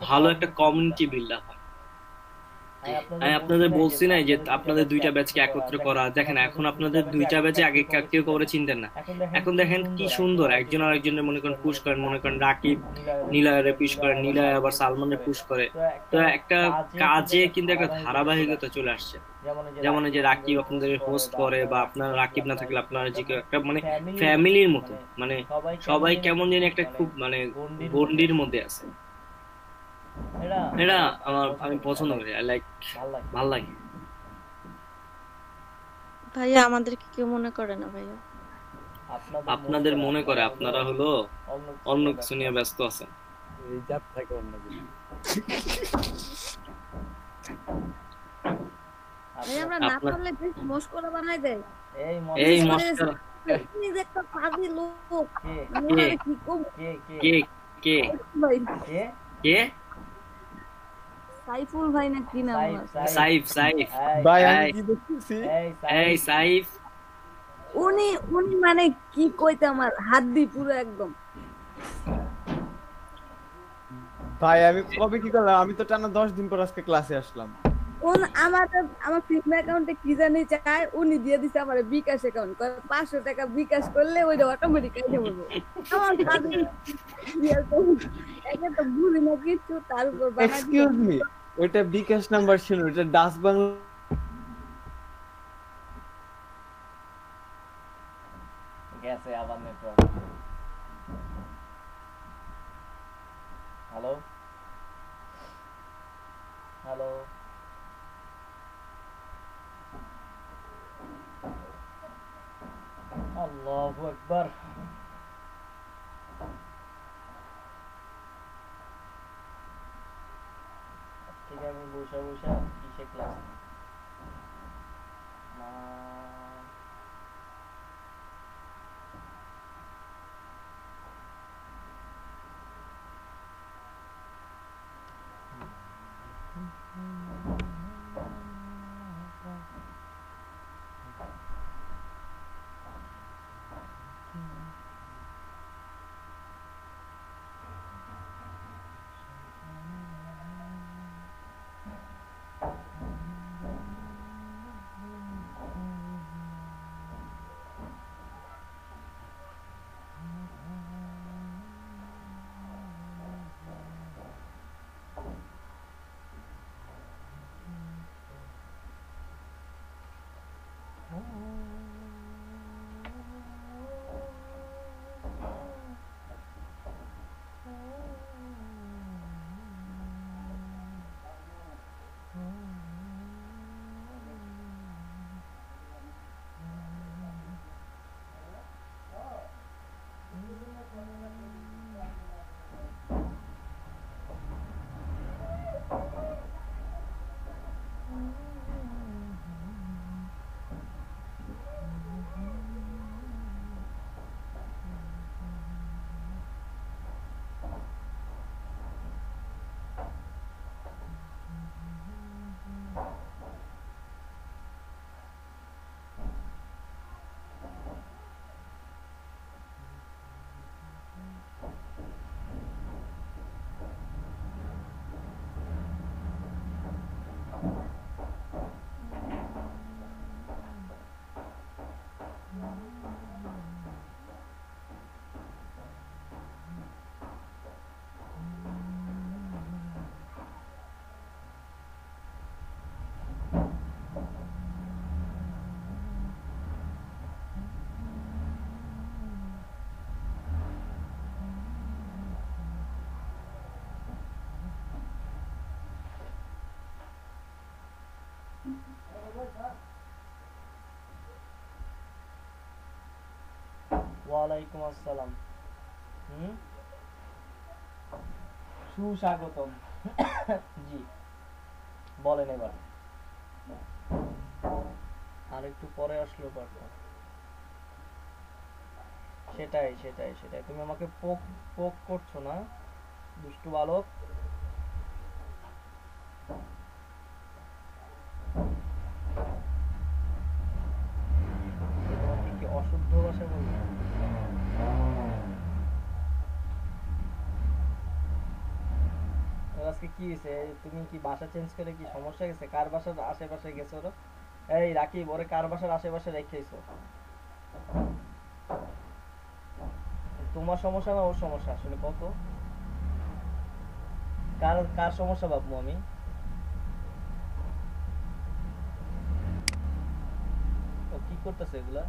Speaker 10: ভালো একটা কমিউনিটি বিল্ড আপ হয়। আমি আপনাদের বলছি না যে আপনাদের দুইটা ব্যাচকে একত্র করা। দেখেন এখন আপনাদের দুইটা ব্যাচে আগে কেউ করে চিনতেন না, এখন দেখেন কি সুন্দর একজন আরেকজনের মনে করেন পুশ করেন। মনে করেন রাকিব নীলয়ের পুশ করেন, নীলয় আবার সালমানের পুশ করে। তো একটা কাজে কিন্তু একটা ধারাবাহিকতা চলে আসছে। যেমন যে রাকিব আপনাদের হোস্ট করে, বা আপনার রাকিব না থাকলে আপনার যে একটা মানে ফ্যামিলির মতো, মানে সবাই কেমন জানি একটা খুব মানে গন্ডির মধ্যে আছে। এটা আমি পছন্দ করি, লাইক ভাল লাগে।
Speaker 7: ভাইয়া আমাদেরকে কেউ মনে করে না ভাইয়া।
Speaker 10: আপনাদের মনে করে, আপনারা হলো অন্য কিছু নিয়ে ব্যস্ত আছেন।
Speaker 1: রিজার্ভ থাকে অন্য কিছু।
Speaker 4: ভাই আমরা না পারলে বেশ মস্করা বানাই দেয়।
Speaker 10: এই মস্করা
Speaker 4: আপনি যে একটা পাজি লোক
Speaker 6: কে
Speaker 4: মনে কি কম
Speaker 6: কে
Speaker 10: কে কে
Speaker 4: ভাই
Speaker 6: কে
Speaker 10: কে
Speaker 4: সাইফুল ভাই না কি নাম ওনার?
Speaker 10: সাইফ সাইফ
Speaker 12: ভাই আমি কি দেখতেছি
Speaker 10: এই সাইফ
Speaker 4: উনি উনি মানে কি কইতে আমার হাত দি পুরো একদম
Speaker 12: ভাই আমি কবে কি করলাম, আমি তো টানা 10 দিন পর আজকে ক্লাসে আসলাম।
Speaker 4: আমার ফিল্ম অ্যাকাউন্টে কি জানি চায় উনি দিয়ে দিছে আমার বিকাশ অ্যাকাউন্ট 500 টাকা বিকাশ করলে ওইটা অটোমেটিক আইতে বলবো আমার কাছে একে তো বুঝি না কিছু তার উপর বানাই
Speaker 12: এক্সকিউজ মি, ওইটা বিকাশ নাম্বার ছিল, ওইটা ডাস বাংলা।
Speaker 6: গেছে আবার নেটওয়ার্ক। হ্যালো হ্যালো আল্লাহু আকবার। ঠিক আছে আমি বসে বসে কিসে ক্লাস ওয়ালাইকুম আসসালাম। সুস্বাগতম। জি বলেন এবার। আর একটু পরে আসলেও পারতো। সেটাই সেটাই সেটাই, তুমি আমাকে পোক পোক করছো না দুষ্টু বালক। কি অশুদ্ধ ভাষা বলবো? আজকে কি হয়েছে? তুমি কি বাসা চেঞ্জ করে কি সমস্যা গেছে? কার বাসার আশেপাশে গেছো? এই রাকিব, ওরে কার বাসার আশেপাশে রেখেছো? তোমার সমস্যা না ওর সমস্যা? আসলে কত কার কার সমস্যা ভাববো আমি? ও কি করতেছে এগুলা?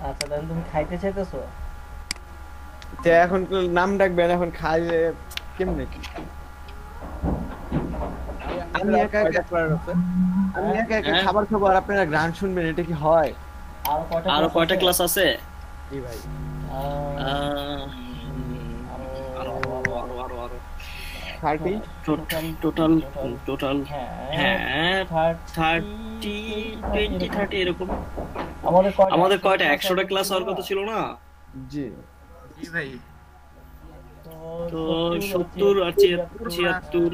Speaker 6: আচ্ছা তাহলে তুমি খাইতে চাইতেছো?
Speaker 12: যে এখন নাম ডাকবেন, এখন খাইলে কেমনে কি? আমি একা একা আমি একা একা খাবার খাবো আর আপনারা গান শুনবেন, এটা কি হয়?
Speaker 10: আরো কয়টা ক্লাস আছে?
Speaker 1: জি ভাই
Speaker 10: আরো
Speaker 12: 30
Speaker 10: টোটাল হ্যাঁ 30 এরকম। আমাদের কয়টা 100টা ক্লাস হওয়ার কথা ছিল না?
Speaker 12: জি
Speaker 11: জি ভাই।
Speaker 10: তো 70 আর 76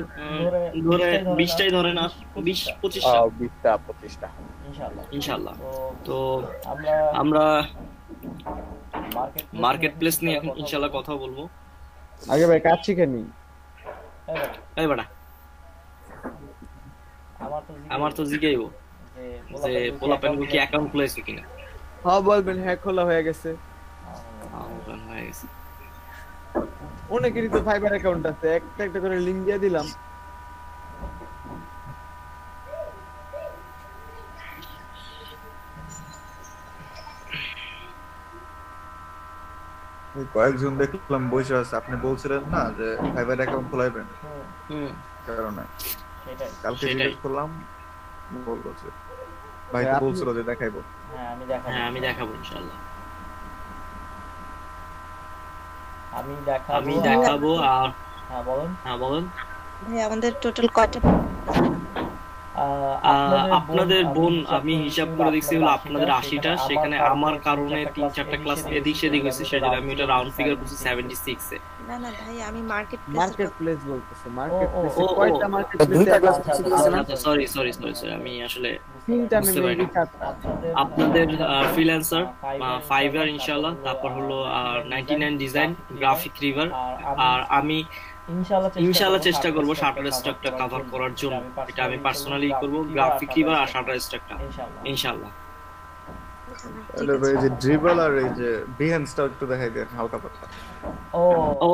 Speaker 10: ধরে 20টাই ধরে না,
Speaker 1: 20-25টা
Speaker 10: ইনশাআল্লাহ। তো আমরা মার্কেট প্লেস নিয়ে এখন ইনশাআল্লাহ কথা বলবো।
Speaker 12: আগে ভাই কাজ শিখে নি।
Speaker 10: এই বেটা আমার তো জিজ্ঞাইবো যে পোলাপেনগো কি অ্যাকাউন্ট খুলেছে কিনা।
Speaker 12: হ্যাঁ বলবেন, হ্যাঁ খোলা হয়ে গেছে। অনেকেরই তো ফাইবার অ্যাকাউন্ট আছে, একটা করে লিংক দিয়ে দিলাম।
Speaker 8: কয়েকজন দেখলাম বসে আছে, আপনি বলছিলেন না যে ফাইবার অ্যাকাউন্ট খোলাইবেন, কারণে কালকে জিজ্ঞেস করলাম, বললো যে ভাই তো বলছিল যে দেখাইবো।
Speaker 10: হ্যাঁ আমি দেখাবো ইনশাআল্লাহ। আমি দেখাবো। আর হ্যাঁ বলেন
Speaker 7: ভাই আমাদের টোটাল কয়টা?
Speaker 10: আপনাদের বোন আমি হিসাব করে দেখছি হলো আপনাদের 80টা, সেখানে আমার কারণে 3-4টা ক্লাস এদিক সেদিক হয়েছে, সেজন্য আমি এটা রাউন্ড ফিগার করছি 76 এ।
Speaker 7: না না ভাই আমি মার্কেট
Speaker 12: প্লেস বলতেছে, মার্কেট প্লেস কয়টা মার্কেট প্লেস?
Speaker 10: আচ্ছা সরি আমি আসলে
Speaker 12: তিনটা মেবি।
Speaker 10: আপনাদের ফ্রিল্যান্সার, ফাইবার ইনশাআল্লাহ, তারপর হলো 99 ডিজাইন, গ্রাফিক রিভার, আর আমি ইনশাআল্লাহ চেষ্টা করব শাটার স্টকটা কভার করার জন্য। এটা আমি পার্সোনালি করব, গ্রাফিক রিভার আর শাটার স্টকটা ইনশাআল্লাহ।
Speaker 8: তাহলে ভাই যে ড্রিবল আর এই যে বিহেন্সটা একটু দেখাই দেন হালকা পাতলা।
Speaker 10: ও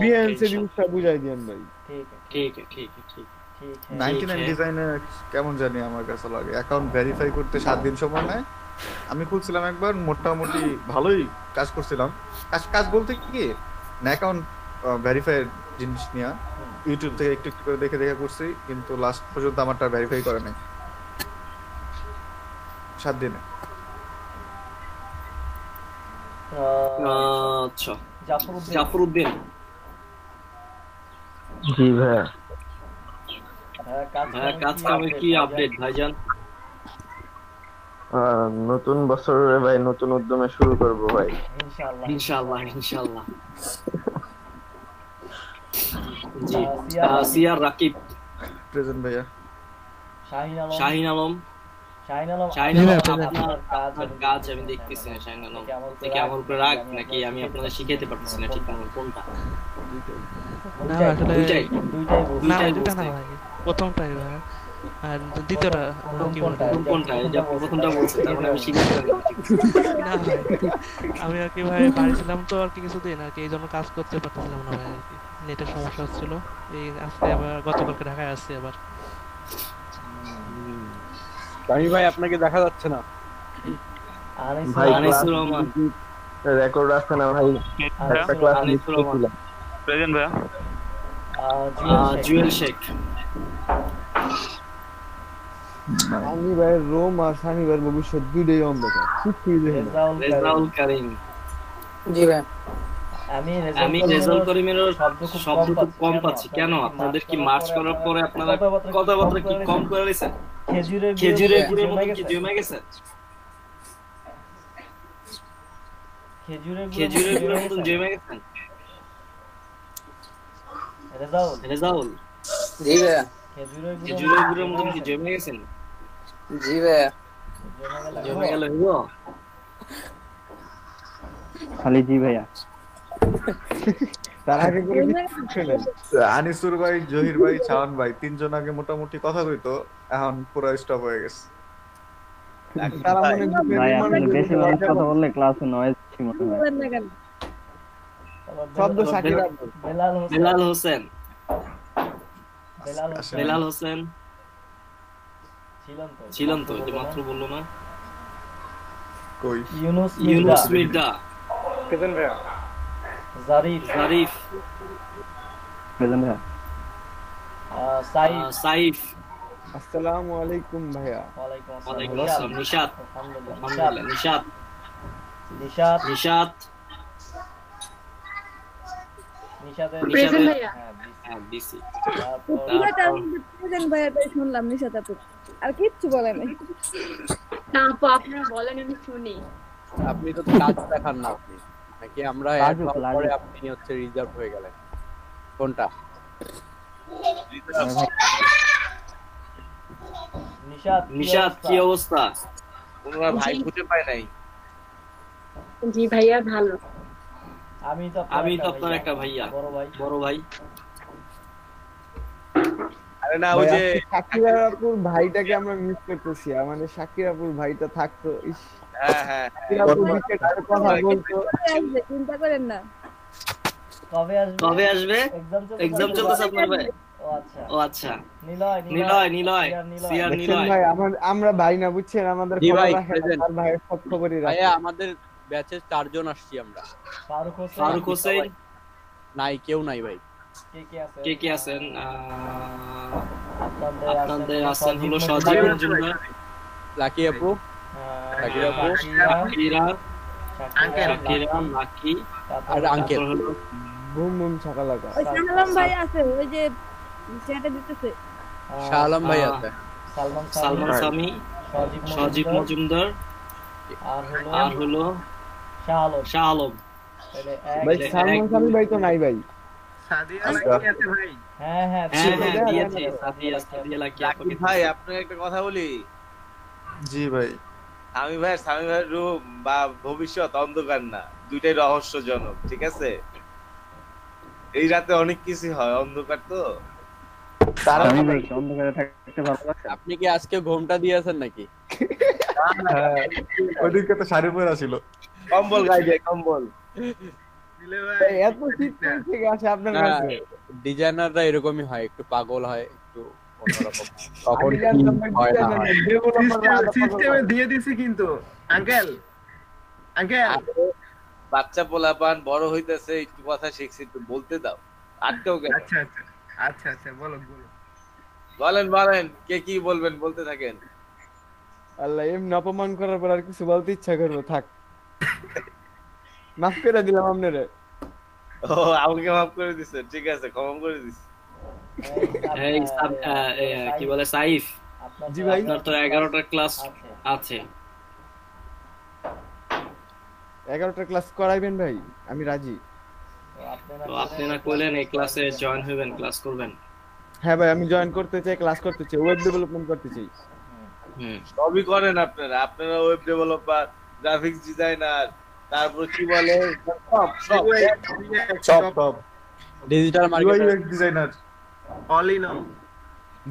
Speaker 12: বিহেন্স এর ইউজটা বুঝাই দেন ভাই।
Speaker 10: ঠিক
Speaker 8: 99 ডিজাইনে কেমন জানি আমার কাছে লাগে, অ্যাকাউন্ট ভেরিফাই করতে 7 দিন সময় নেয়। আমি খুলছিলাম একবার, মোটামুটি ভালোই কাজ করছিলাম। কাজ বলতে কি অ্যাকাউন্ট ভেরিফাই জিনিস নিয়ে ইউটিউব থেকে একটু করে দেখে করছি, কিন্তু লাস্ট পর্যন্ত আমারটা ভেরিফাই করে নাই 7 দিনে।
Speaker 10: আচ্ছা জাফরউদ্দিন।
Speaker 9: জি ভাই
Speaker 10: কাজ কামের কি আপডেট ভাইজান?
Speaker 9: নতুন বছরে ভাই নতুন উদ্যমে শুরু করব ভাই
Speaker 10: ইনশাআল্লাহ। জি সিআর রাকিব
Speaker 5: প্রেজেন্ট ভাইয়া।
Speaker 10: শাহিন আলম আপনার কাজ আমি দেখতেছি না। শাহিন আলম থেকে আমার উপরে রাগ নাকি আমি আপনাদের শিখাইতে পারতেছি না ঠিক মতো কোনটা?
Speaker 13: না আসলে দুইটাই না ভাই, প্রথমটাই ভাই আর দ্বিতীয়টা
Speaker 10: কোনটা? এই যে প্রথমটা বলছেন তার মানে আমি শিখাইতে পারি
Speaker 13: না ভাই, আমি আর কি ভাই বাড়ি ছিলাম তো আর কি কিছুদিন আর কি, এই জন্য কাজ করতে পারতেছিলাম না ভাই, আর কি নেটের সমস্যা হচ্ছিল। এই আজকে আবার গতকালকে ঢাকায় আসছি আবার।
Speaker 1: আমি ভাই আপনাকে দেখা যাচ্ছে না
Speaker 9: ভাই। আনিসুর রহমান রেকর্ড আছে না ভাই? একটা ক্লাস মিস করছিলাম।
Speaker 14: প্রেজেন্ট ভাইয়া।
Speaker 10: জুয়েল শেখ।
Speaker 12: আমি ভাই রোম আর শনিবার ভবিষ্যৎ দুইটাই অন্ধকার, কিছুই দেখি না।
Speaker 10: রেজাউল করিম।
Speaker 6: জি ভাই।
Speaker 10: আমি রেজাউল করিমের শব্দ খুব কম পাচ্ছি কেন? আপনাদের কি মার্চ করার পরে আপনারা কথাবার্তা কি কম করে দিয়েছেন? খেজুরের গুড়ের মতো কি জমে গেছে? খেজুরের গুড়ের মতো জমে গেছেন? রেজাউল।
Speaker 6: জি ভাইয়া।
Speaker 10: খেজুরের গুড়ের মতো কি জমে গেছেন?
Speaker 6: জি ভাইয়া।
Speaker 10: জমে গেল হিরো
Speaker 9: খালি জি ভাইয়া।
Speaker 12: তার আগে
Speaker 5: আনিসুর ভাই, জহির ভাই, শাওন ভাই তিনজন আগে মোটামুটি কথা কইতো, এখন পুরো স্টপ হয়ে গেছে।
Speaker 12: তারা মনে
Speaker 9: ভাই আপনি বেশি কথা বললে ক্লাসে নয়েজ মনে হয়।
Speaker 12: শব্দ শাকির
Speaker 10: বেলাল হোসেন ছিলেন তো, যে মাত্র বললো না?
Speaker 5: কই?
Speaker 10: ইউনুস মির্জা।
Speaker 11: প্রেজেন্ট ভাইয়া।
Speaker 10: জারিফ।
Speaker 9: প্রেজেন্ট ভাইয়া।
Speaker 10: সাইফ।
Speaker 12: আসসালামু আলাইকুম ভাইয়া।
Speaker 6: ওয়ালাইকুম
Speaker 10: ওয়ালাইকুম
Speaker 6: আসসালাম।
Speaker 10: আসসালাম। নিশাত।
Speaker 6: আলহামদুলিল্লাহ।
Speaker 10: নিশাত।
Speaker 6: নিশাত।
Speaker 10: নিশাত।
Speaker 6: নিশাতের
Speaker 10: হ্যাঁ বিসি।
Speaker 4: নিশাত আপু প্রেজেন্ট ভাইয়াটাই শুনলাম নিশাত আপু আর কিচ্ছু বলে নাই।
Speaker 14: না আপু আপনারা বলেন আমি শুনি।
Speaker 1: আপনি তো কাজ দেখান না আপনি নাকি আমরা অ্যাড হওয়ার পরে আপনি হচ্ছে রিজার্ভ হয়ে গেলেন কোনটা?
Speaker 6: নিশাত
Speaker 10: কি অবস্থা?
Speaker 2: ওনারা ভাই খুঁজে পায় নাই।
Speaker 14: জি ভাইয়া ভালো।
Speaker 6: আমি তো
Speaker 10: আপনার একটা ভাইয়া, বড় ভাই।
Speaker 2: আরে না ওই যে
Speaker 12: শাকিরা আপুর ভাইটাকে আমরা মিস করতেছি। আমাদের শাকিরা আপুর ভাইটা থাকতো। ইস
Speaker 2: হ্যাঁ
Speaker 12: শাকিরা আপুর বিষয়টার কথা বলতো।
Speaker 4: চিন্তা করেন না।
Speaker 10: কবে আসবে? এক্সাম চলতেছে আপনার ভাই? ও আচ্ছা। নিলয় সিআর নিলয়
Speaker 12: ভাই আমরা ভাই না বুঝছেন আমাদের খবর রাখে আর ভাইয়ের সব খবরই রাখে।
Speaker 1: ভাইয়া আমাদের ব্যাচে 4 জন আসছি আমরা।
Speaker 10: ফারুক হোসেন
Speaker 1: নাই, কেউ নাই ভাই।
Speaker 10: কে আছেন? আপনাদের আছেন হলো সজীব মজুমদার,
Speaker 1: লাকি আপু,
Speaker 10: শাকিরা, লাকি
Speaker 1: আর আঙ্কেল
Speaker 10: হলো
Speaker 12: বুম বুম ছাকালাকা।
Speaker 4: ওই সালাম ভাই আছে, ওই যে চ্যাটে দিতেছে।
Speaker 1: শালাম ভাই আছে,
Speaker 10: সালমান সামি, সজীব মজুমদার আর হলো শাহ আলম।
Speaker 12: ভাই সালমান সামি ভাই তো নাই ভাই।
Speaker 2: ভাই আপনাকে একটা কথা বলি।
Speaker 5: জি ভাই।
Speaker 2: স্বামী ভাইয়ের রূপ বা ভবিষ্যৎ অন্ধকার না, দুইটাই রহস্যজনক, ঠিক আছে? এই রাতে অনেক কিছু হয়, অন্ধকার তো।
Speaker 1: আপনি কি আজকে ঘুমটা দিয়েছেন নাকি?
Speaker 5: ওইদিকে তো শাড়ি পরে ছিল,
Speaker 2: কম্বল গায়ে দিয়ে কম্বল।
Speaker 12: এত শীত থেকে আসে আপনার কাছে?
Speaker 1: ডিজাইনাররা এরকমই হয়, একটু পাগল হয়, একটু অন্যরকম। তখন হয় না,
Speaker 11: সিস্টেমে দিয়ে দিছি কিন্তু আঙ্কেল
Speaker 2: বাচ্চা পোলাপান বড় হইতেছে, একটু কথা শিখছি, একটু বলতে দাও, আটকেও গেল।
Speaker 11: আচ্ছা
Speaker 2: বলেন কে কি বলবেন, বলতে থাকেন।
Speaker 12: আল্লাহ এমনি অপমান করার পর আর কিছু বলতে ইচ্ছা করবো, থাক। মাফ করে দিলাম আপনারে।
Speaker 2: ও আমাকে মাফ করে দিছে, ঠিক আছে, ক্ষমা করে দিছি।
Speaker 10: কি বলে সাইফ?
Speaker 12: জি ভাই।
Speaker 10: আপনার তো 11টা ক্লাস আছে।
Speaker 12: 11টা ক্লাস করাইবেন ভাই, আমি রাজি।
Speaker 10: তো আপনি না কইলেন এই ক্লাসে জয়েন হবেন, ক্লাস করবেন?
Speaker 12: হ্যাঁ ভাই, আমি জয়েন করতে চাই, ক্লাস করতে চাই, ওয়েব ডেভেলপমেন্ট করতে চাই।
Speaker 2: সবই করেন আপনারা ওয়েব ডেভেলপার, গ্রাফিক্স ডিজাইনার, তারপর কি বলে
Speaker 1: সব digital marketing
Speaker 12: designer, all in all.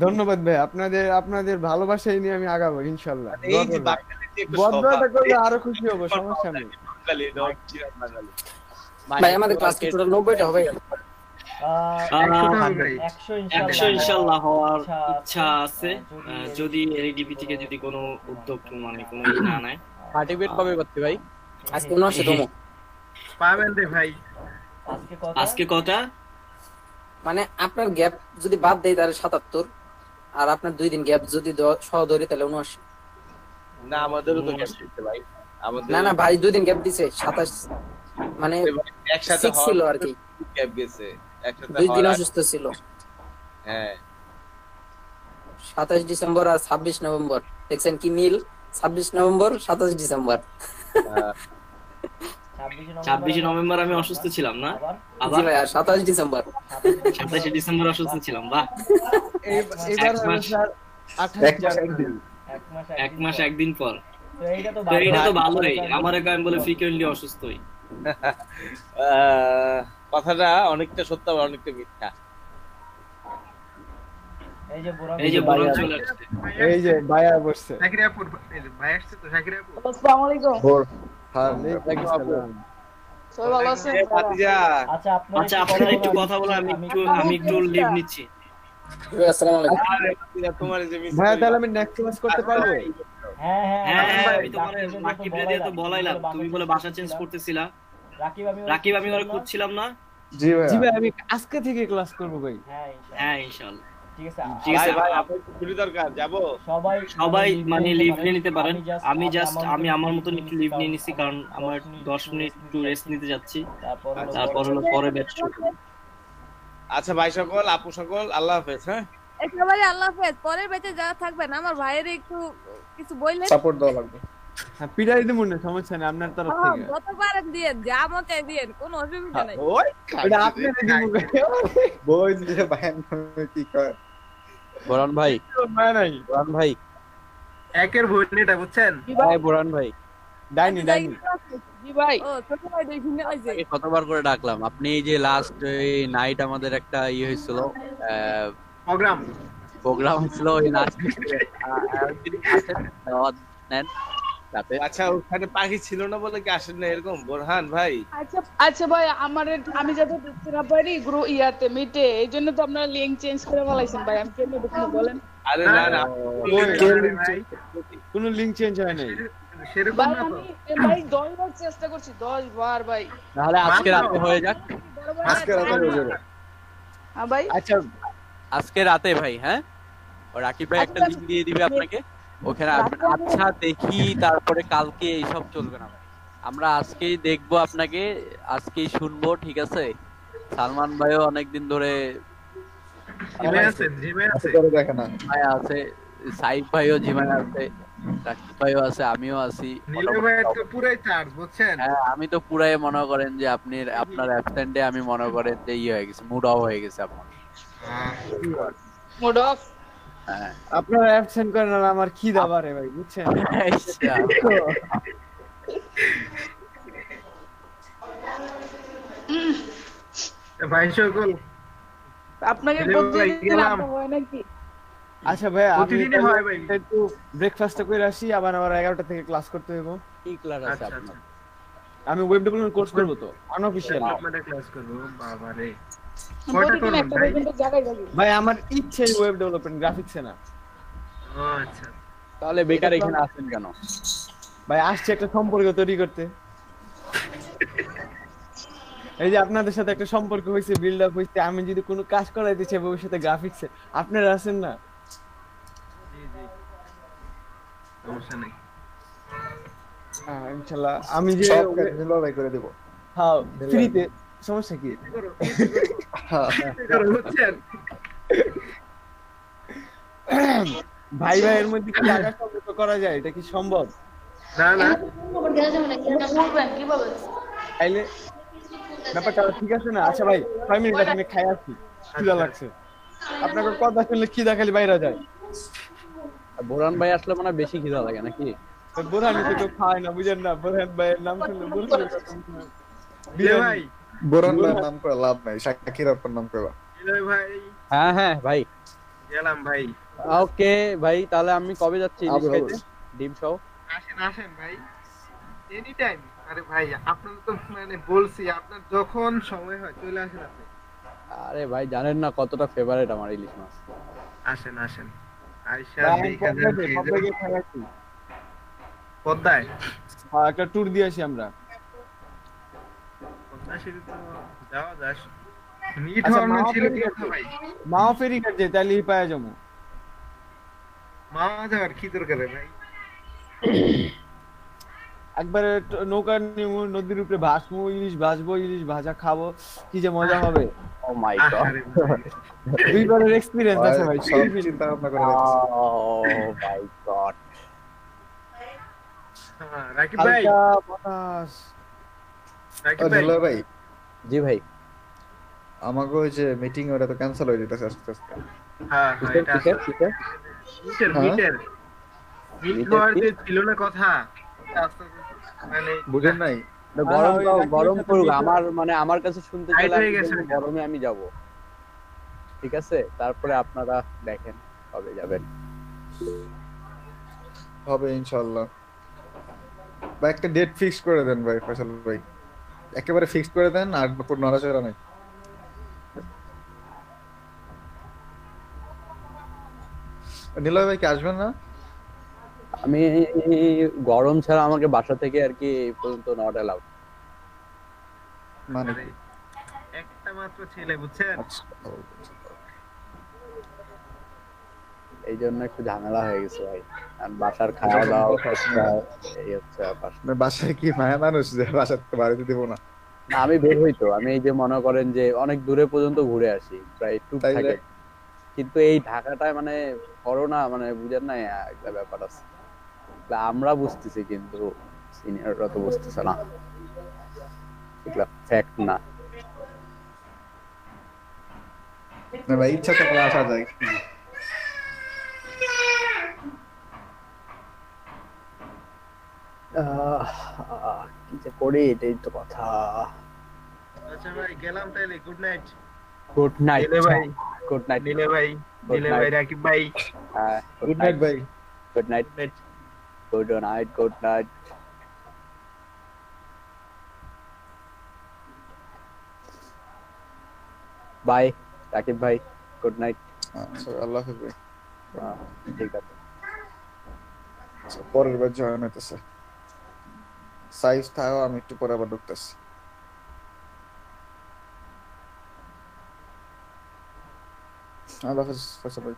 Speaker 12: ধন্যবাদ ভাই, আপনাদের ভালোবাসাই নিয়ে আমি আগাবো ইনশাআল্লাহ।
Speaker 2: এই যে বাঙালিতে একটু
Speaker 12: বদলাটা করলে আরো খুশি হব, সমস্যা নেই।
Speaker 2: বাঙালি নট চিরান বাঙালি।
Speaker 15: ভাই আমাদের ক্লাস কি টোটাল 90টা হবে?
Speaker 10: 100 ইনশাআল্লাহ হওয়ার ইচ্ছা আছে, যদি এলডিবি থেকে যদি কোনো উদ্যোগ মানে কোনো না নেয়।
Speaker 1: সার্টিফিকেট কবে করতে ভাই?
Speaker 15: আজকে 79তম
Speaker 11: পাবেন রে ভাই।
Speaker 10: আজকে কটা?
Speaker 15: মানে আপনার গ্যাপ যদি বাদ দেই তাহলে 77, আর আপনার 2 দিন গ্যাপ যদি সহ ধরি তাহলে 79।
Speaker 2: না আমাদেরও তো গ্যাপ দিতে ভাই, আমাদের
Speaker 15: না ভাই 2 দিন গ্যাপ দিছে, 27 মানে
Speaker 2: একসাথে
Speaker 15: ছিল আর কি,
Speaker 2: গ্যাপ গেছে একসাথে।
Speaker 15: 2 দিন অসুস্থ ছিল।
Speaker 2: হ্যাঁ
Speaker 15: 27 ডিসেম্বর আর 26 নভেম্বর, দেখছেন কি মিল? 26 নভেম্বর 27 ডিসেম্বর।
Speaker 10: 26 নভেম্বর আমি অসুস্থ ছিলাম না, আবার
Speaker 15: জি ভাই, আর 27 ডিসেম্বর
Speaker 10: 27 ডিসেম্বর অসুস্থ ছিলাম। বাহ,
Speaker 12: এবার
Speaker 10: এক মাস একদিন পর। তো এইটা তো ভালোই, আমার আমি বলে ফ্রিকোয়েন্টলি অসুস্থই।
Speaker 2: কথাটা অনেকটা সত্য আবার অনেকটা মিথ্যা।
Speaker 10: এই যে বোরন চলে আসছে,
Speaker 12: এই যে ভাইয়া বসছে।
Speaker 11: শাকিরাপুর ভাই আসছে তো, শাকিরাপুর।
Speaker 4: আসসালামু আলাইকুম।
Speaker 14: সবাই ভালো আছেন?
Speaker 10: আচ্ছা আপনারা একটু কথা বলেন, আমি একটু লিভ নিচ্ছি।
Speaker 15: আসসালামু আলাইকুম।
Speaker 2: তোমার যে মিস
Speaker 12: ভাইয়া তাহলে আমি নেক্সট ক্লাস করতে পারবো?
Speaker 10: হ্যাঁ আমি তোমার রাকিব দিয়ে তো বলাইলাম, তুমি বলে বাসা চেঞ্জ করতেছিলা। রাকিব আমি ওরে খুঁজছিলাম না।
Speaker 12: জি ভাই আমি আজকে থেকে ক্লাস করব ভাই।
Speaker 10: হ্যাঁ ইনশাআল্লাহ।
Speaker 6: ঠিক আছে
Speaker 3: ঠিক আছে
Speaker 2: ভাই আপনার ছুটি দরকার যাব
Speaker 3: সবাই মানে লিভ নিয়ে নিতে পারেন। আমি আমার মতন একটু লিভ নিয়ে নিছি, কারণ আমার 10 মিনিট একটু রেস্ট নিতে যাচ্ছি, তারপর হলো পরে ব্যাচ শুরু।
Speaker 2: আচ্ছা ভাই সকল, আপু সকল, আল্লাহ হাফেজ। হ্যাঁ
Speaker 4: একেবারে আল্লাহ হাফেজ। পরের ব্যাচে যারা থাকবেন আমার ভাইয়ের একটু কিছু বললেন,
Speaker 5: সাপোর্ট দেওয়া লাগবে।
Speaker 12: হ্যাঁ পিটাই দিমু না, সমস্যা নেই আপনার তরফ থেকে।
Speaker 4: গতবার দিয়ে যা মতে দিয়ে কোনো অসুবিধা নাই।
Speaker 5: ওই
Speaker 12: এটা আপনার দিমু।
Speaker 5: বই দিয়ে ভাই কি কয়
Speaker 1: বোরান ভাই, বোরান ভাই
Speaker 11: একের ভুল এটা বুঝছেন
Speaker 1: ভাই, বোরান ভাই
Speaker 12: ডাইনি
Speaker 4: জি ভাই। ও ছোট ভাই দুই দিনে হইছে।
Speaker 1: কতবার করে ডাকলাম, আপনি এই যে লাস্ট নাইট আমাদের একটা হয়েছিল প্রোগ্রাম হয়েছিল, ওই নাচ নেন রাতে।
Speaker 2: আচ্ছা ওখানে পাখি ছিল না বলে কি আসেন না এরকম বোরহান ভাই?
Speaker 16: আচ্ছা ভাই আমি যাতে দেখতে না পারি গ্রুপ ইয়াতে মিটে, এইজন্য তো আপনারা লিংক চেঞ্জ করে বলাইছেন ভাই। আমি কেন দেখতে বলেন?
Speaker 2: আরে না
Speaker 12: কোনো লিংক চেঞ্জ হয় নাই
Speaker 11: সেরকম না তো
Speaker 16: ভাই 10 বার চেষ্টা করছি, 10 বার ভাই।
Speaker 1: তাহলে আজকে রাতে হয়ে যাক,
Speaker 5: আজকে রাতে হয়ে যাবে।
Speaker 16: হ্যাঁ ভাই
Speaker 1: আচ্ছা আজকে রাতে ভাই। হ্যাঁ ও রাকিব ভাই একটা লিংক দিয়ে দিবে আপনাকে ওখানে। আচ্ছা দেখি তারপরে কালকে এইসব চলবে না ভাই, আমরা আজকেই দেখবো আপনাকে, আজকেই শুনবো, ঠিক আছে? সালমান ভাইও অনেকদিন ধরে
Speaker 5: দেখে না
Speaker 1: ভাই আছে, সাইফ ভাইও জিমায় আছে, রাকিব ভাইও আছে, আমিও আছি। হ্যাঁ আমি তো পুরাই মনে করেন যে আপনার অ্যাবসেন্টে আমি মনে করেন যে হয়ে গেছে, মুড অফ হয়ে গেছে আপনার।
Speaker 16: Mood off?
Speaker 1: হ্যাঁ
Speaker 12: আপনারা অ্যাবসেন্ট করেন আর আমার কি দাবারে ভাই, বুঝছেন?
Speaker 11: ভাই সকল
Speaker 16: আপনাকে প্রতিদিন হয় নাকি?
Speaker 12: আচ্ছা ভাই
Speaker 11: প্রতিদিনই হয় ভাই।
Speaker 12: একটু ব্রেকফাস্টটা করে আসি, আবার 11টা থেকে ক্লাস করতে হইব।
Speaker 1: কি ক্লাস আছে আপনার?
Speaker 12: আমি ওয়েব ডেভেলপমেন্ট কোর্স করব তো, আনঅফিশিয়াল।
Speaker 11: আপনারা ক্লাস করব বাবা রে।
Speaker 16: প্রতিদিন একটা পর্যন্ত জায়গায় যাবি
Speaker 12: ভাই আমার ইচ্ছে ওয়েব ডেভেলপমেন্ট, গ্রাফিক্সে না।
Speaker 11: ও আচ্ছা
Speaker 1: তাহলে বেকার এখানে আসেন কেন?
Speaker 12: ভাই আসছে একটা সম্পর্ক তৈরি করতে। এই যে আপনাদের সাথে একটা সম্পর্ক হয়েছে, বিল্ড আপ হয়েছে, আমি যদি কোনো কাজ করাইতে চাই ভবিষ্যতে গ্রাফিক্সে, আপনারা আছেন না?
Speaker 11: জি জি সমস্যা নাই।
Speaker 12: হ্যাঁ ইনশাআল্লাহ আমি যে
Speaker 5: সব কাজ লড়াই করে দেব।
Speaker 12: হ্যাঁ ফ্রিতে, সমস্যা কি?
Speaker 11: বুঝছেন
Speaker 12: ভাই ভাইয়ের মধ্যে কি আগা সম্পর্ক করা যায়? এটা কি সম্ভব?
Speaker 11: না না
Speaker 16: কিভাবে?
Speaker 12: তাইলে ব্যাপারটা ঠিক আছে না? আচ্ছা ভাই 5 মিনিট আমি খাই আসছি, খিদা লাগছে। আপনাকে কথা শুনলে খিদা খালি বাইরে যায়।
Speaker 1: বোরান ভাই আসলে মানে বেশি খিদা লাগে নাকি?
Speaker 12: বোরহান তো কেউ খায় না, বুঝেন না? বোরহান ভাইয়ের নাম শুনলে
Speaker 11: ভাই
Speaker 5: বোরহান ভাইয়ের নাম করে লাভ নাই, শাকির আপার নাম কইবা।
Speaker 11: ভাই
Speaker 1: হ্যাঁ হ্যাঁ ভাই
Speaker 11: গেলাম ভাই।
Speaker 1: ওকে ভাই, তাহলে আমি কবে যাচ্ছি ইলিশ খাইতে ডিম সহ?
Speaker 11: আসেন ভাই, এনি টাইম। আরে ভাই আপনার তো মানে বলছি, আপনার যখন সময় হয় চলে আসেন আপনি।
Speaker 1: আরে ভাই জানেন না কতটা ফেভারিট আমার ইলিশ মাছ।
Speaker 11: আসেন আয়শা পদ্মায়
Speaker 12: একটা ট্যুর দিয়ে আসি আমরা।
Speaker 11: পদ্মা সেতু তো যাওয়া যায়, মিট হওয়ার না ছিল কি কথা ভাই?
Speaker 12: মাও ফেরি কাট যায়, তাহলে পায়া যাবো।
Speaker 11: মা যাওয়ার কি দরকার ভাই?
Speaker 12: একবার নৌকা নিয়ে নদীর উপরে ভাসবো, ইলিশ ভাজবো, ইলিশ ভাজা খাবো, কি যে মজা হবে।
Speaker 1: ও মাই গড,
Speaker 12: দুইবারের এক্সপেরিয়েন্স আছে ভাই,
Speaker 5: সব চিন্তা ভাবনা করে রাখছি।
Speaker 1: ও মাই গড।
Speaker 11: রাকিব ভাই,
Speaker 5: ঢোলা ভাই।
Speaker 1: জি ভাই,
Speaker 5: আমাকে ওই যে মিটিং ওটা তো ক্যান্সেল হয়ে যেতেছে আস্তে আস্তে।
Speaker 11: হ্যাঁ এটা মিটের ছিল না কথা, মানে
Speaker 1: বুঝেন নাই? গরম পড়ুক, আমার কাছে শুনতে চাইলে গরমে আমি যাব, ঠিক আছে? তারপরে আপনারা দেখেন কবে যাবেন।
Speaker 5: হবে ইনশাআল্লাহ ভাই। একটা ডেট ফিক্স করে দেন ভাই ফয়সাল ভাই, একেবারে ফিক্স করে দেন, আর কোনো নড়াচড়া নাই। নিলয় ভাই কি আসবেন না?
Speaker 1: আমি গরম ছাড়া আমাকে বাসা থেকে আর কি এই পর্যন্ত নট অ্যালাউড।
Speaker 5: মানে
Speaker 11: একটা মাত্র ছেলে বুঝছেন,
Speaker 1: এই জন্য একটু ঝামেলা হয়ে গেছে ভাই। আর বাসার খাওয়া দাওয়া এই হচ্ছে ব্যাপার।
Speaker 8: বাসায় কি মায়া মানুষ যে বাসার তো বাড়িতে দিব না?
Speaker 1: না, আমি বের হই তো, আমি এই যে মনে করেন যে অনেক দূরে পর্যন্ত ঘুরে আসি, প্রায় ট্যুর থাকে, কিন্তু এই ঢাকাটায় মানে করোনা মানে বুঝেন না একটা ব্যাপার আছে, আমরা বুঝতেছি কিন্তু সিনিয়ররা তো বুঝতেছে না, এগুলা ফ্যাক্ট না।
Speaker 8: না ভাই, ইচ্ছা থাকলে আসা যায়।
Speaker 1: কি যে করি এটাই তো কথা।
Speaker 11: আচ্ছা ভাই গেলাম তাইলে, গুড নাইট।
Speaker 1: গুড নাইট
Speaker 11: নীলে ভাই,
Speaker 1: গুড নাইট
Speaker 11: নীলে ভাই, নীলে ভাই, রাকিব ভাই,
Speaker 1: গুড নাইট ভাই, good night, good night, good night. Bye Rakib ভাই, গুড নাইট।
Speaker 8: আচ্ছা আল্লাহ হাফেজ ভাই।
Speaker 1: ঠিক আছে,
Speaker 8: পরের বার জয়েন হইতেছে। সাইজ থাও, আমি একটু পরে আবার ঢুকতেছি। আল্লাহ হাফেজ ফয়সাল ভাই।